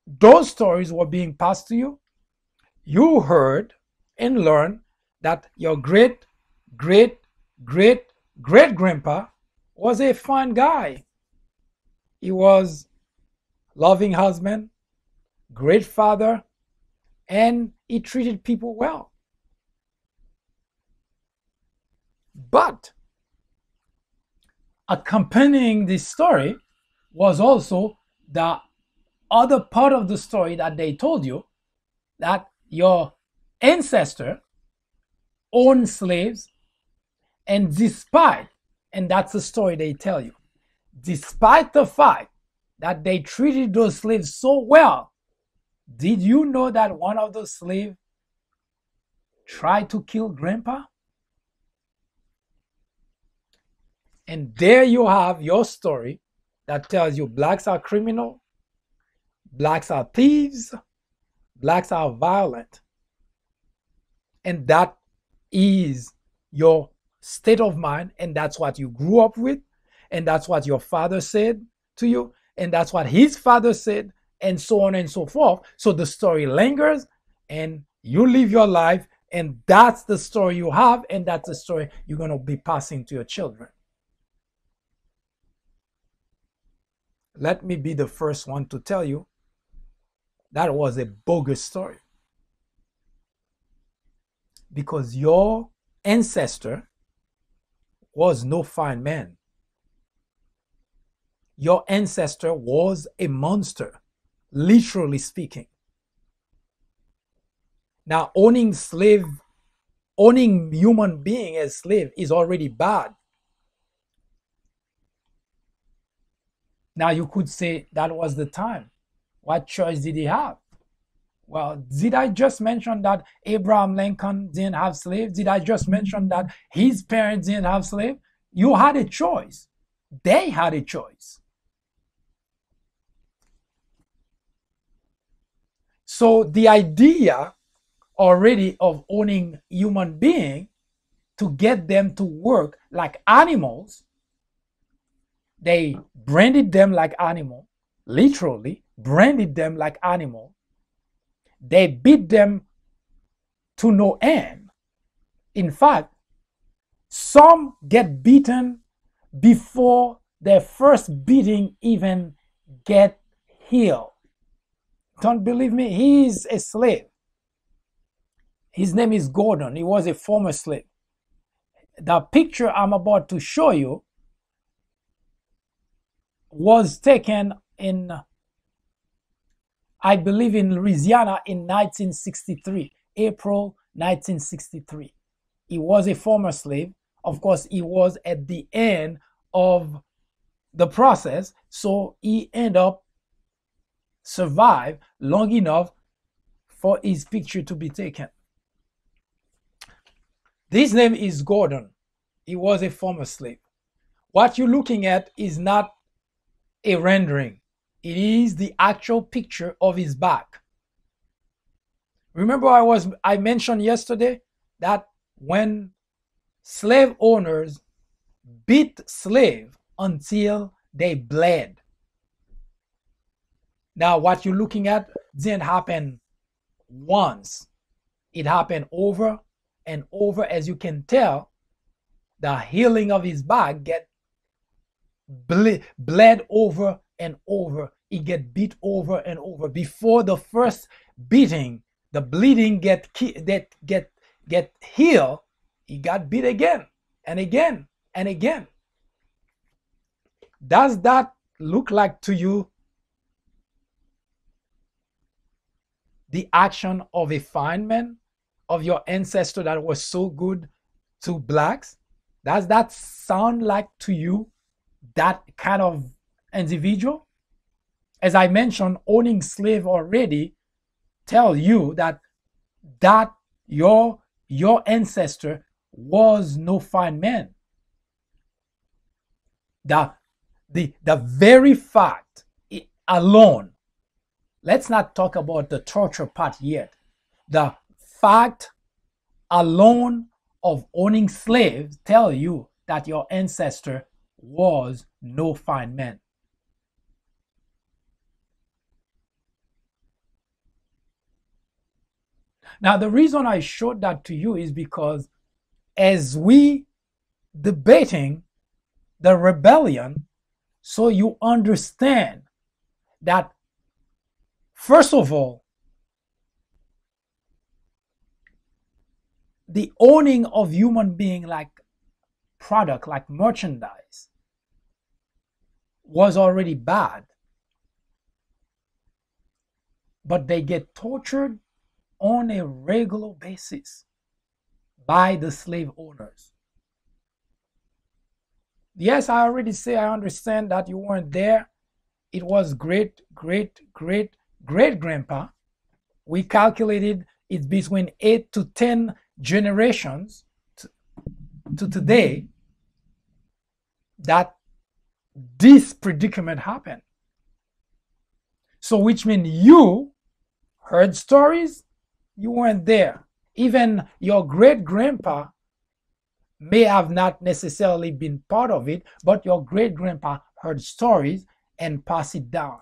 those stories were being passed to you, you heard and learned that your great grandpa was a fine guy. He was loving husband, great father, and he treated people well. But accompanying this story was also the other part of the story that they told you, that your ancestor owned slaves, and that's the story they tell you, despite the fact that they treated those slaves so well, did you know that one of those slaves tried to kill grandpa? And there you have your story that tells you blacks are criminal, blacks are thieves, blacks are violent. And that is your state of mind, and that's what you grew up with, and that's what your father said to you, and that's what his father said, and so on and so forth. So the story lingers, and you live your life, and that's the story you have, and that's the story you're going to be passing to your children. Let me be the first one to tell you that was a bogus story. Because your ancestor was no fine man. Your ancestor was a monster, literally speaking. Now, owning human being as slave is already bad. Now you could say that was the time. What choice did he have? Well, did I just mention that Abraham Lincoln didn't have slaves? Did I just mention that his parents didn't have slaves? You had a choice. They had a choice. So the idea already of owning human being to get them to work like animals, they branded them like animal, literally branded them like animal. They beat them to no end. In fact, some get beaten before their first beating even get healed. Don't believe me? He is a slave. His name is Gordon. He was a former slave. The picture I'm about to show you was taken in, I believe, in Louisiana in 1963, April 1963. He was a former slave. Of course, he was at the end of the process, so he ended up survive long enough for his picture to be taken. His name is Gordon. He was a former slave. What you're looking at is not a rendering. It is the actual picture of his back. Remember I mentioned yesterday that when slave owners beat slave until they bled. Now what you're looking at didn't happen once. It happened over and over. As you can tell, the healing of his back get bled over and over. He get beat over and over. Before the first beating, the bleeding get healed, he got beat again and again and again. Does that look like to you the action of a fine man, of your ancestor that was so good to blacks? Does that sound like to you that kind of individual? As I mentioned, owning slave already tell you that your ancestor was no fine man. The very fact alone, let's not talk about the torture part yet. The fact alone of owning slaves tell you that your ancestor was no fine man. Now, the reason I showed that to you is because as we debating the rebellion, so you understand that, first of all, the owning of human being like product, like merchandise, was already bad. But they get tortured on a regular basis by the slave owners. Yes, I already say I understand that you weren't there. It was great grandpa. We calculated it's between 8 to 10 generations to today that this predicament happened. So which means you heard stories, you weren't there. Even your great grandpa may have not necessarily been part of it, but your great grandpa heard stories and passed it down.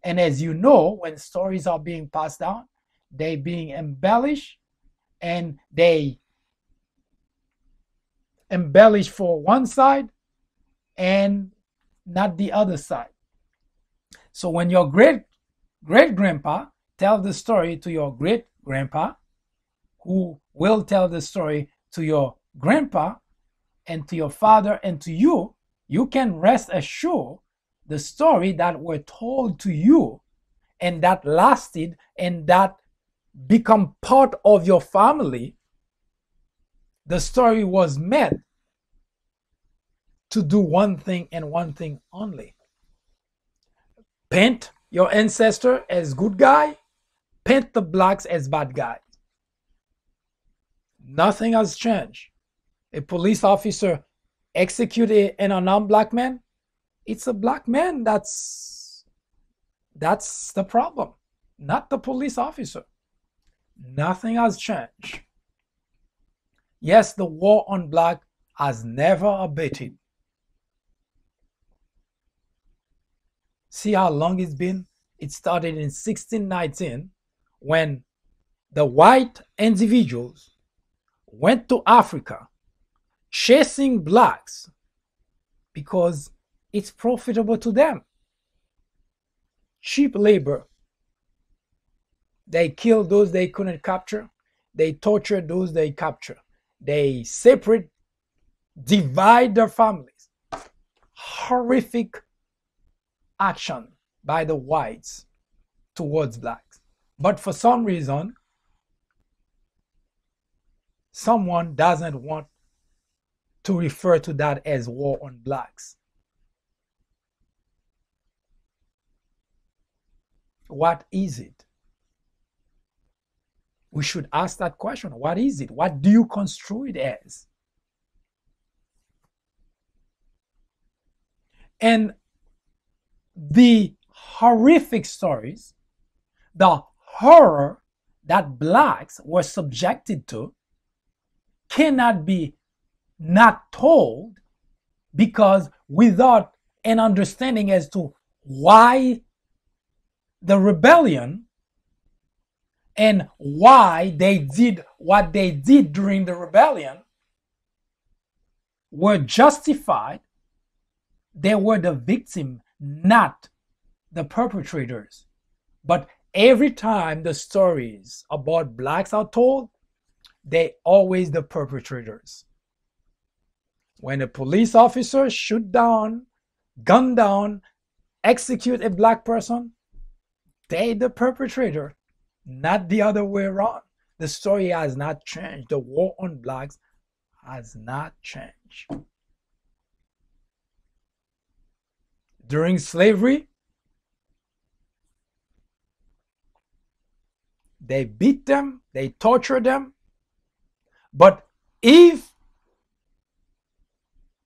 And as you know, when stories are being passed down, they're being embellished, and they embellish for one side and not the other side. So when your great grandpa tells the story to your great grandpa, who will tell the story to your grandpa and to your father and to you, you can rest assured the story that were told to you and that lasted and that become part of your family, the story was meant to do one thing and one thing only. Paint your ancestor as good guy, paint the blacks as bad guys. Nothing has changed. A police officer execute an unarmed black man, it's a black man that's the problem, not the police officer. Nothing has changed. Yes, the war on black has never abated. See how long it's been? It started in 1619 when the white individuals went to Africa chasing blacks because it's profitable to them. Cheap labor. They kill those they couldn't capture. They torture those they capture. They separate, divide their families. Horrific action by the whites towards blacks. But for some reason, someone doesn't want to refer to that as war on blacks. What is it? We should ask that question. What is it? What do you construe it as? And the horrific stories, the horror that blacks were subjected to cannot be not told, because without an understanding as to why the rebellion and why they did what they did during the rebellion were justified, they were the victim, not the perpetrators. But every time the stories about blacks are told, they always the perpetrators. When a police officer shoot down, gun down, execute a black person, they the perpetrator, not the other way around. The story has not changed. The war on blacks has not changed. During slavery, they beat them, they tortured them. But if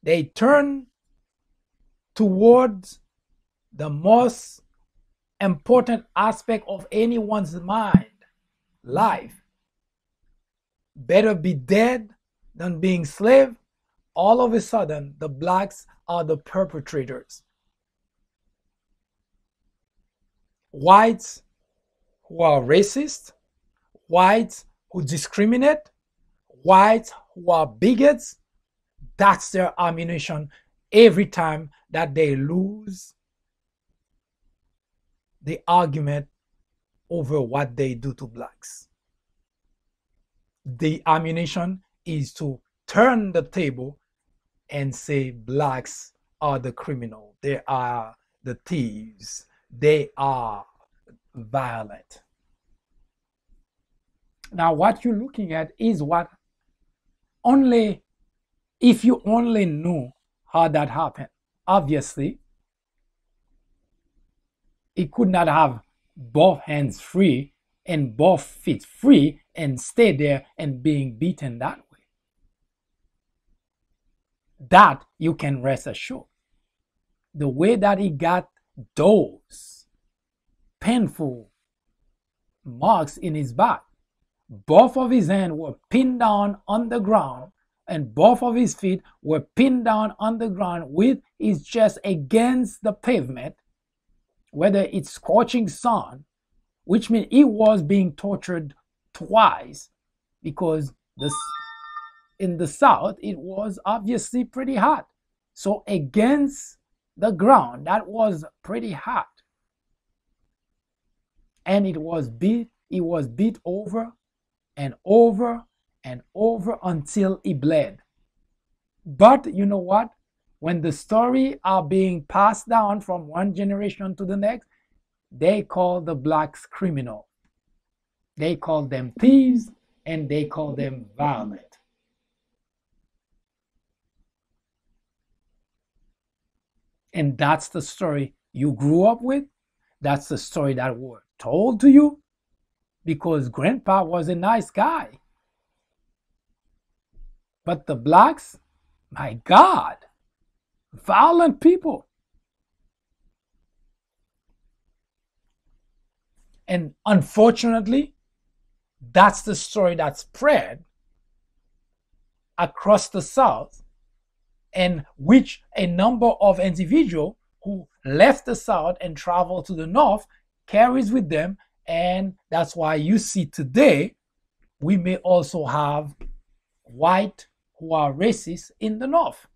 they turn towards the most important aspect of anyone's mind, life, better be dead than being slave, all of a sudden the blacks are the perpetrators. Whites who are racist, whites who discriminate, whites who are bigots, that's their ammunition every time that they lose the argument over what they do to blacks. The ammunition is to turn the table and say blacks are the criminal, they are the thieves, they are violent. Now what you're looking at is what only if you only knew how that happened. Obviously, it could not have both hands free and both feet free and stay there and being beaten that way. That you can rest assured. The way that he got those painful marks in his back, both of his hands were pinned down on the ground and both of his feet were pinned down on the ground with his chest against the pavement, whether it's scorching sun, which means he was being tortured twice, because in the south it was obviously pretty hot. So against the ground, that was pretty hot. And he was beat over and over and over until he bled. But you know what? When the story are being passed down from one generation to the next, they call the blacks criminal. They call them thieves and they call them violent. And that's the story you grew up with. That's the story that was told to you because grandpa was a nice guy. But the blacks, My God, violent people. And unfortunately, that's the story that spread across the South, and which a number of individuals who left the South and traveled to the North carries with them. And that's why you see today, we may also have white who are racist in the North,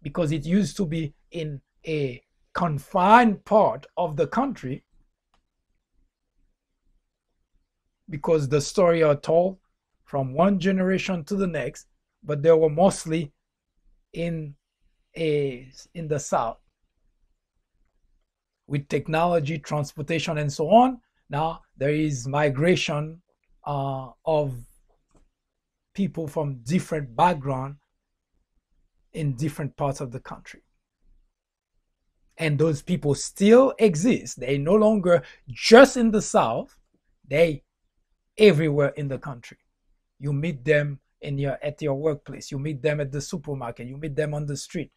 because it used to be in a confined part of the country, because the story are told from one generation to the next, but they were mostly in the South. With technology, transportation, and so on, now there is migration of people from different backgrounds in different parts of the country. And those people still exist. They no longer just in the South, they everywhere in the country. You meet them at your workplace, you meet them at the supermarket, you meet them on the street.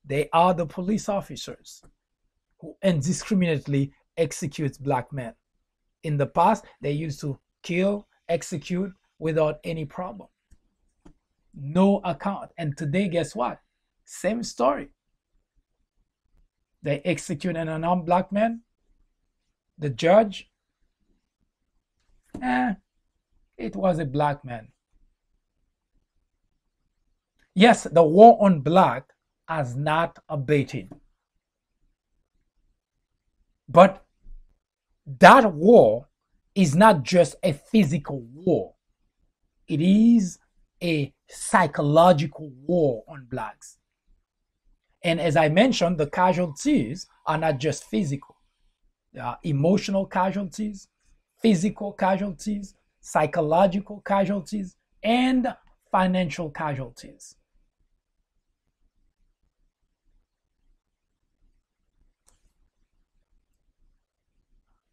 They are the police officers who indiscriminately execute black men. In the past, they used to kill, execute without any problem. No account. And today, guess what? Same story. They execute an unarmed black man. The judge, it was a black man. Yes, the war on black has not abated. But that war is not just a physical war. It is a psychological war on blacks. And as I mentioned, the casualties are not just physical. There are emotional casualties, physical casualties, psychological casualties, and financial casualties.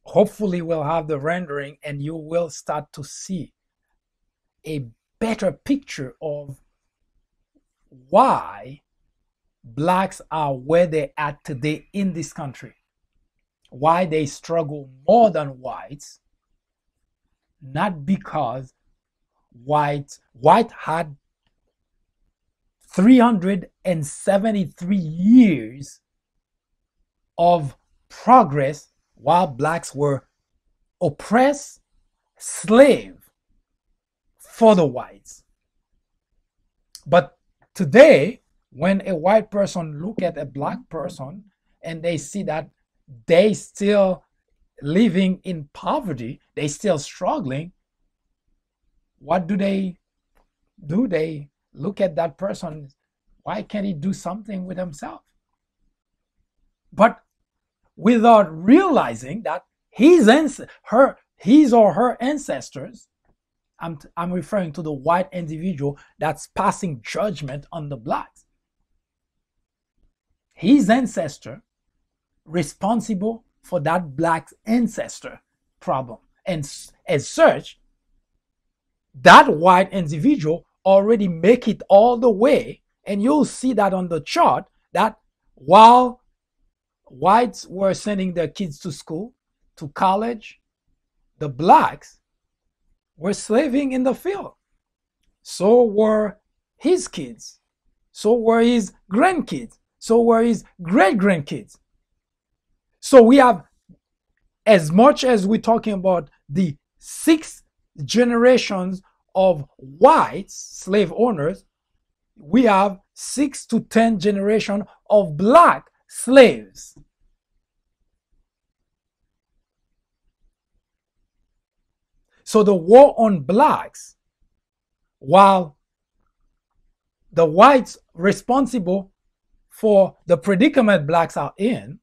Hopefully we'll have the rendering and you will start to see a better picture of why blacks are where they're at today in this country, why they struggle more than whites, not because white had 373 years of progress while blacks were oppressed, slave for the whites. But today, when a white person look at a black person and they see that they still living in poverty, they still struggling, what do? They look at that person, why can't he do something with himself? But without realizing that his or her ancestors, I'm referring to the white individual that's passing judgment on the blacks, his ancestor responsible for that black ancestor problem. And as such, that white individual already make it all the way. And you'll see that on the chart, that while whites were sending their kids to school, to college, the blacks were slaving in the field. So were his kids. So were his grandkids. So were his great-grandkids. So we have, as much as we're talking about the 6 generations of white slave owners, we have 6 to 10 generations of black slaves. So the war on blacks, while the whites responsible for the predicament blacks are in,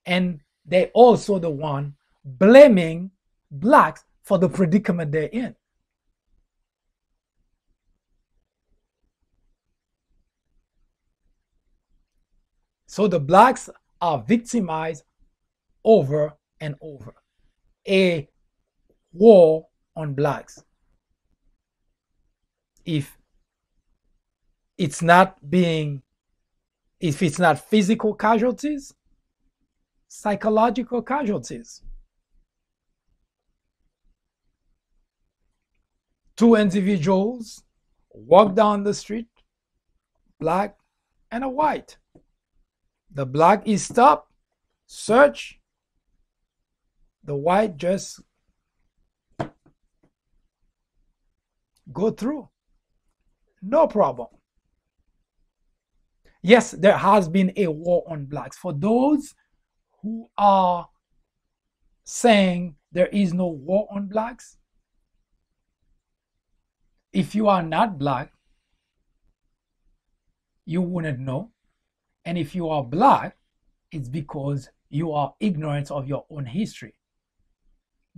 and they also the one blaming blacks for the predicament they're in. So the blacks are victimized over and over. A war on blacks. If it's not being, if it's not physical casualties, psychological casualties. Two individuals walk down the street, black and a white. The black is stopped, search. The white just go through. No problem. Yes, there has been a war on blacks. For those who are saying there is no war on blacks, if you are not black, you wouldn't know. And if you are black, it's because you are ignorant of your own history.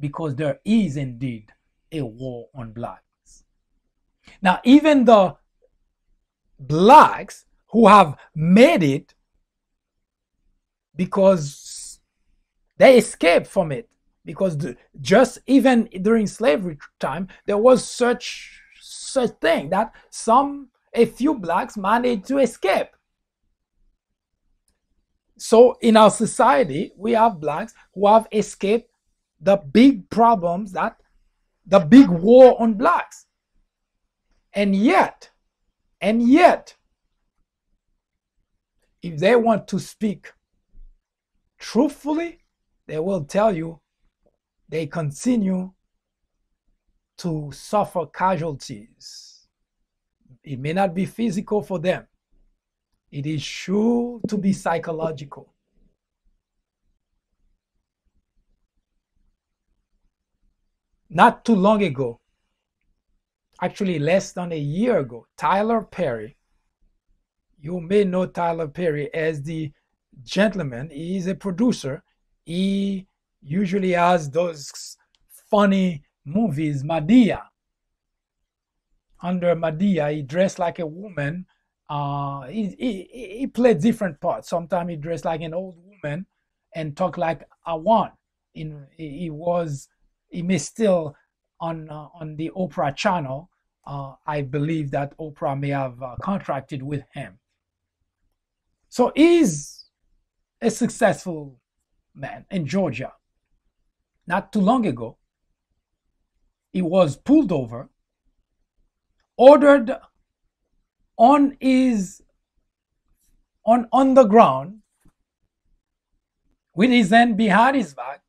Because there is indeed a war on blacks. Now, even the blacks who have made it because they escaped from it, because just even during slavery time, there was such thing that a few blacks managed to escape. So in our society, we have blacks who have escaped the big problems, that the big war on blacks. And yet, if they want to speak truthfully, they will tell you they continue to suffer casualties. It may not be physical for them. It is sure to be psychological. Not too long ago, actually less than a year ago, Tyler Perry, you may know Tyler Perry as the gentleman. He is a producer. He usually has those funny movies, Madea. Under Madea, he dressed like a woman. He played different parts. Sometimes he dressed like an old woman and talked like a one. He may still on the Oprah channel. I believe that Oprah may have contracted with him. So he's a successful man in Georgia. Not too long ago, he was pulled over, ordered on the ground with his hand behind his back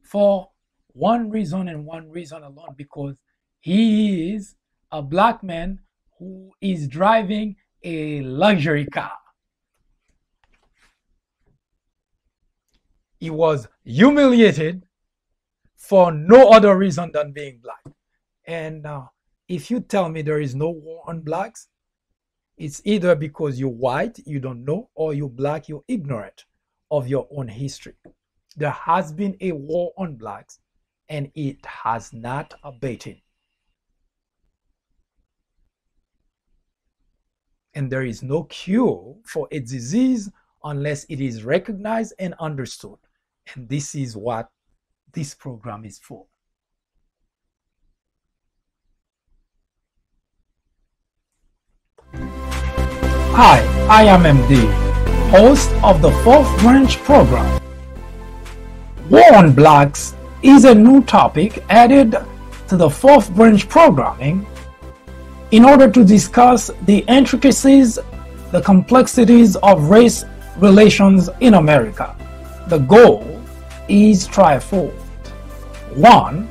for one reason and one reason alone, because he is a black man who is driving a luxury car. He was humiliated for no other reason than being black. And if you tell me there is no war on blacks, it's either because you're white, you don't know, or you're black, you're ignorant of your own history. There has been a war on blacks, and it has not abated. And there is no cure for a disease unless it is recognized and understood. And this is what this program is for. Hi, I am MD, host of the Fourth Branch program. War on Blacks is a new topic added to the Fourth Branch programming in order to discuss the intricacies, the complexities of race relations in America. The goal is threefold. 1.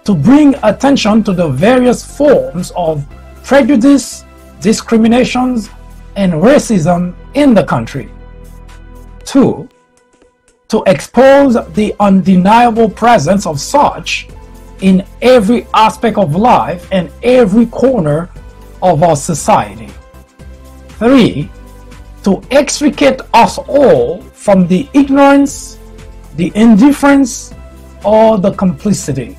To bring attention to the various forms of prejudice, discriminations, and racism in the country. 2. To expose the undeniable presence of such in every aspect of life and every corner of our society. 3. To extricate us all from the ignorance, the indifference, or the complicity.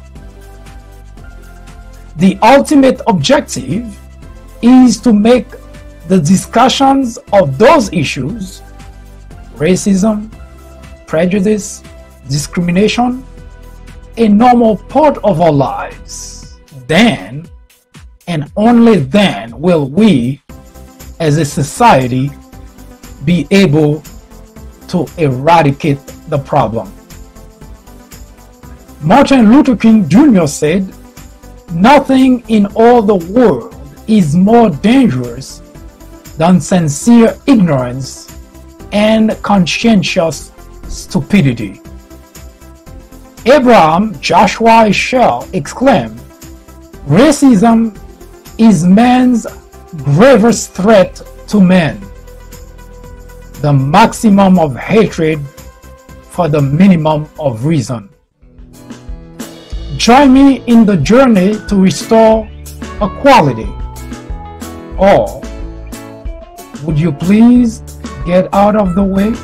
The ultimate objective is to make the discussions of those issues, racism, prejudice, discrimination, a normal part of our lives. Then, and only then, will we as a society, be able to eradicate the problem. Martin Luther King Jr. said, "Nothing in all the world is more dangerous than sincere ignorance and conscientious stupidity." Abraham Joshua Heschel exclaimed, "Racism is man's gravest threat to man, the maximum of hatred for the minimum of reason." Join me in the journey to restore equality. Or would you please get out of the way?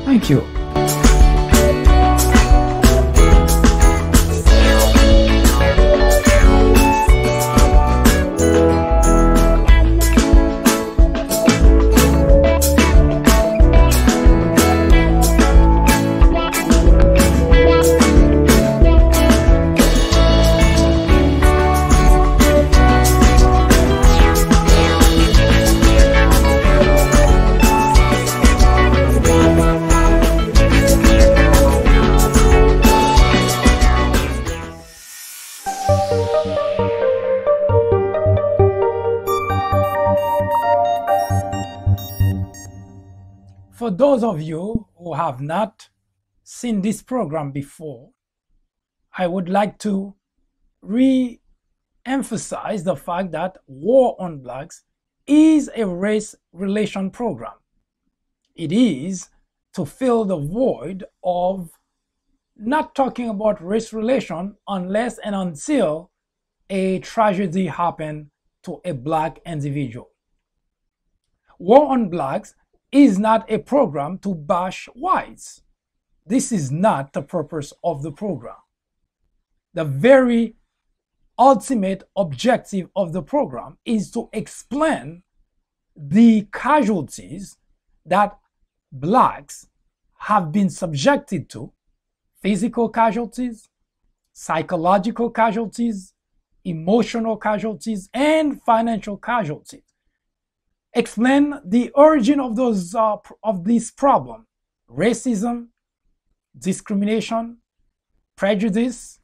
Thank you. For those of you who have not seen this program before, I would like to re-emphasize the fact that War on Blacks is a race relation program. It is to fill the void of not talking about race relation unless and until a tragedy happened to a Black individual. War on Blacks is not a program to bash whites. This is not the purpose of the program. The very ultimate objective of the program is to explain the casualties that Blacks have been subjected to: physical casualties, psychological casualties, emotional casualties, and financial casualties. Explain the origin of this problem: racism, discrimination, prejudice,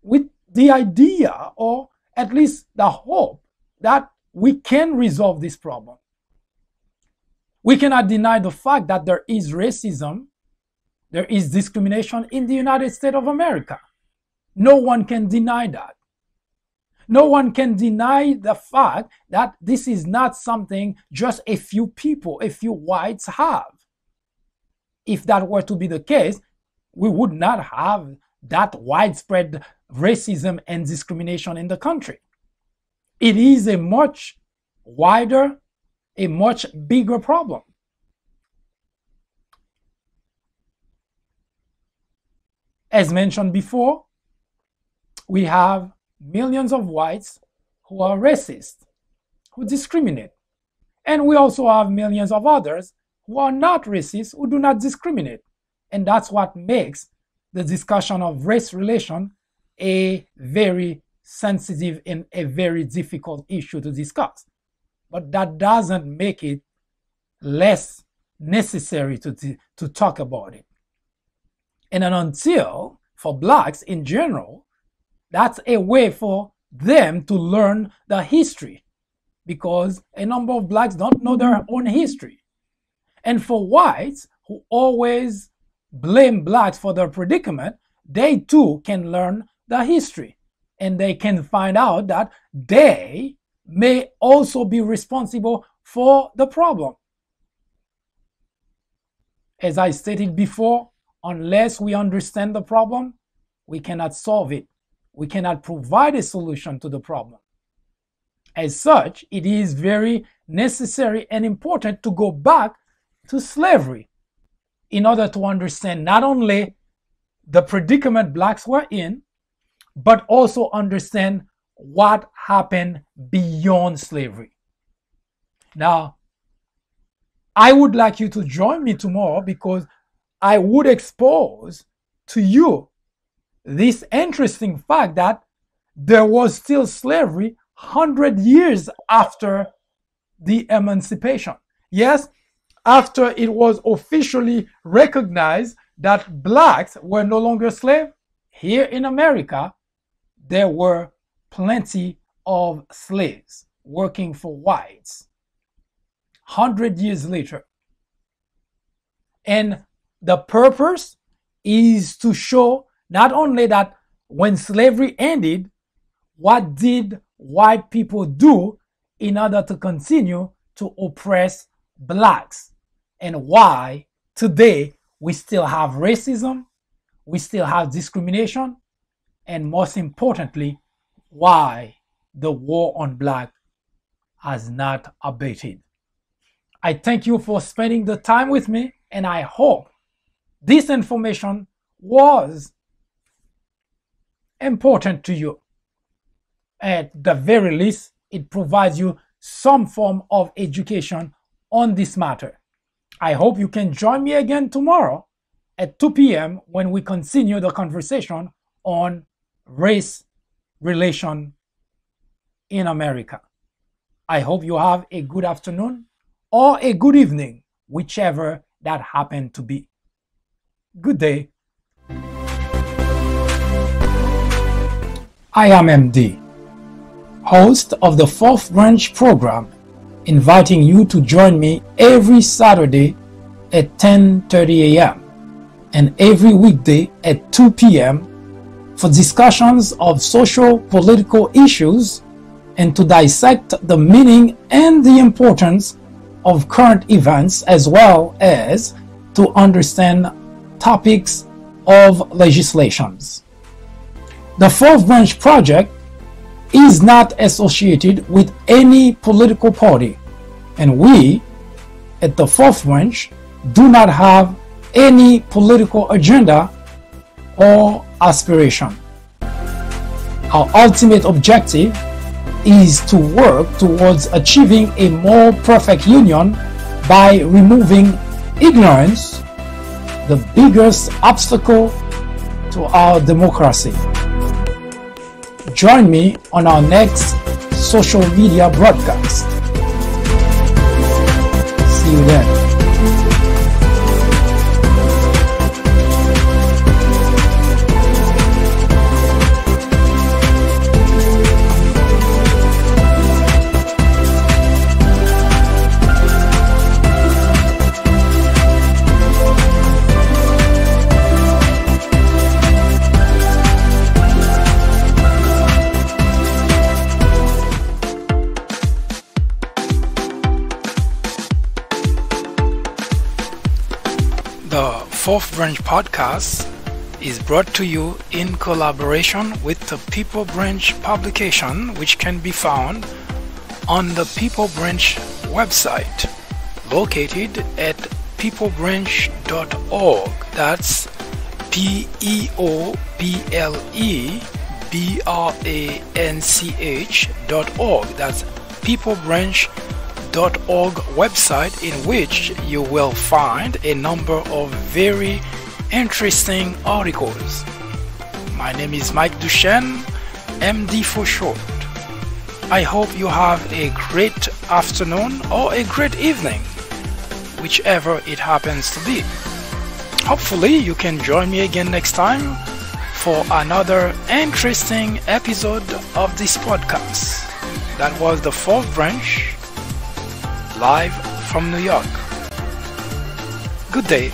with the idea, or at least the hope, that we can resolve this problem. We cannot deny the fact that there is racism, there is discrimination in the United States of America. No one can deny that. No one can deny the fact that this is not something just a few people, a few whites have. If that were to be the case, we would not have that widespread racism and discrimination in the country. It is a much wider, a much bigger problem. As mentioned before, we have millions of whites who are racist, who discriminate. And we also have millions of others who are not racist, who do not discriminate. And that's what makes the discussion of race relation a very sensitive and a very difficult issue to discuss. But that doesn't make it less necessary to talk about it. And until, for Blacks in general, that's a way for them to learn the history, because a number of Blacks don't know their own history. And for whites who always blame Blacks for their predicament, they too can learn the history, and they can find out that they may also be responsible for the problem. As I stated before, unless we understand the problem, we cannot solve it. We cannot provide a solution to the problem. As such, it is very necessary and important to go back to slavery in order to understand not only the predicament Blacks were in, but also understand what happened beyond slavery. Now, I would like you to join me tomorrow, because I would expose to you this interesting fact that there was still slavery 100 years after the emancipation. Yes, after it was officially recognized that blacks were no longer slaves, here in America, there were plenty of slaves working for whites. 100 years later. And the purpose is to show not only that when slavery ended, what did white people do in order to continue to oppress blacks, and why today we still have racism, we still have discrimination, and most importantly, why the war on black has not abated. I thank you for spending the time with me, and I hope this information was important to you. At the very least, it provides you some form of education on this matter. I hope you can join me again tomorrow at 2 p.m. when we continue the conversation on race relation in America. I hope you have a good afternoon or a good evening, whichever that happened to be. Good day. I am MD, host of the Fourth Branch program, inviting you to join me every Saturday at 10:30 a.m. and every weekday at 2 p.m. for discussions of social political issues and to dissect the meaning and the importance of current events, as well as to understand topics of legislations. The Fourth Branch Project is not associated with any political party, and we at the Fourth Branch do not have any political agenda or aspiration. Our ultimate objective is to work towards achieving a more perfect union by removing ignorance, the biggest obstacle to our democracy. Join me on our next social media broadcast. See you then. The Fourth Branch podcast is brought to you in collaboration with the People Branch publication, which can be found on the People Branch website, located at peoplebranch.org. That's peoplebranch.org. That's peoplebranch.org website, in which you will find a number of very interesting articles. My name is Mike Duchesne, MD for short. I hope you have a great afternoon or a great evening, whichever it happens to be. Hopefully you can join me again next time for another interesting episode of this podcast. That was the Fourth Branch, live from New York. Good day.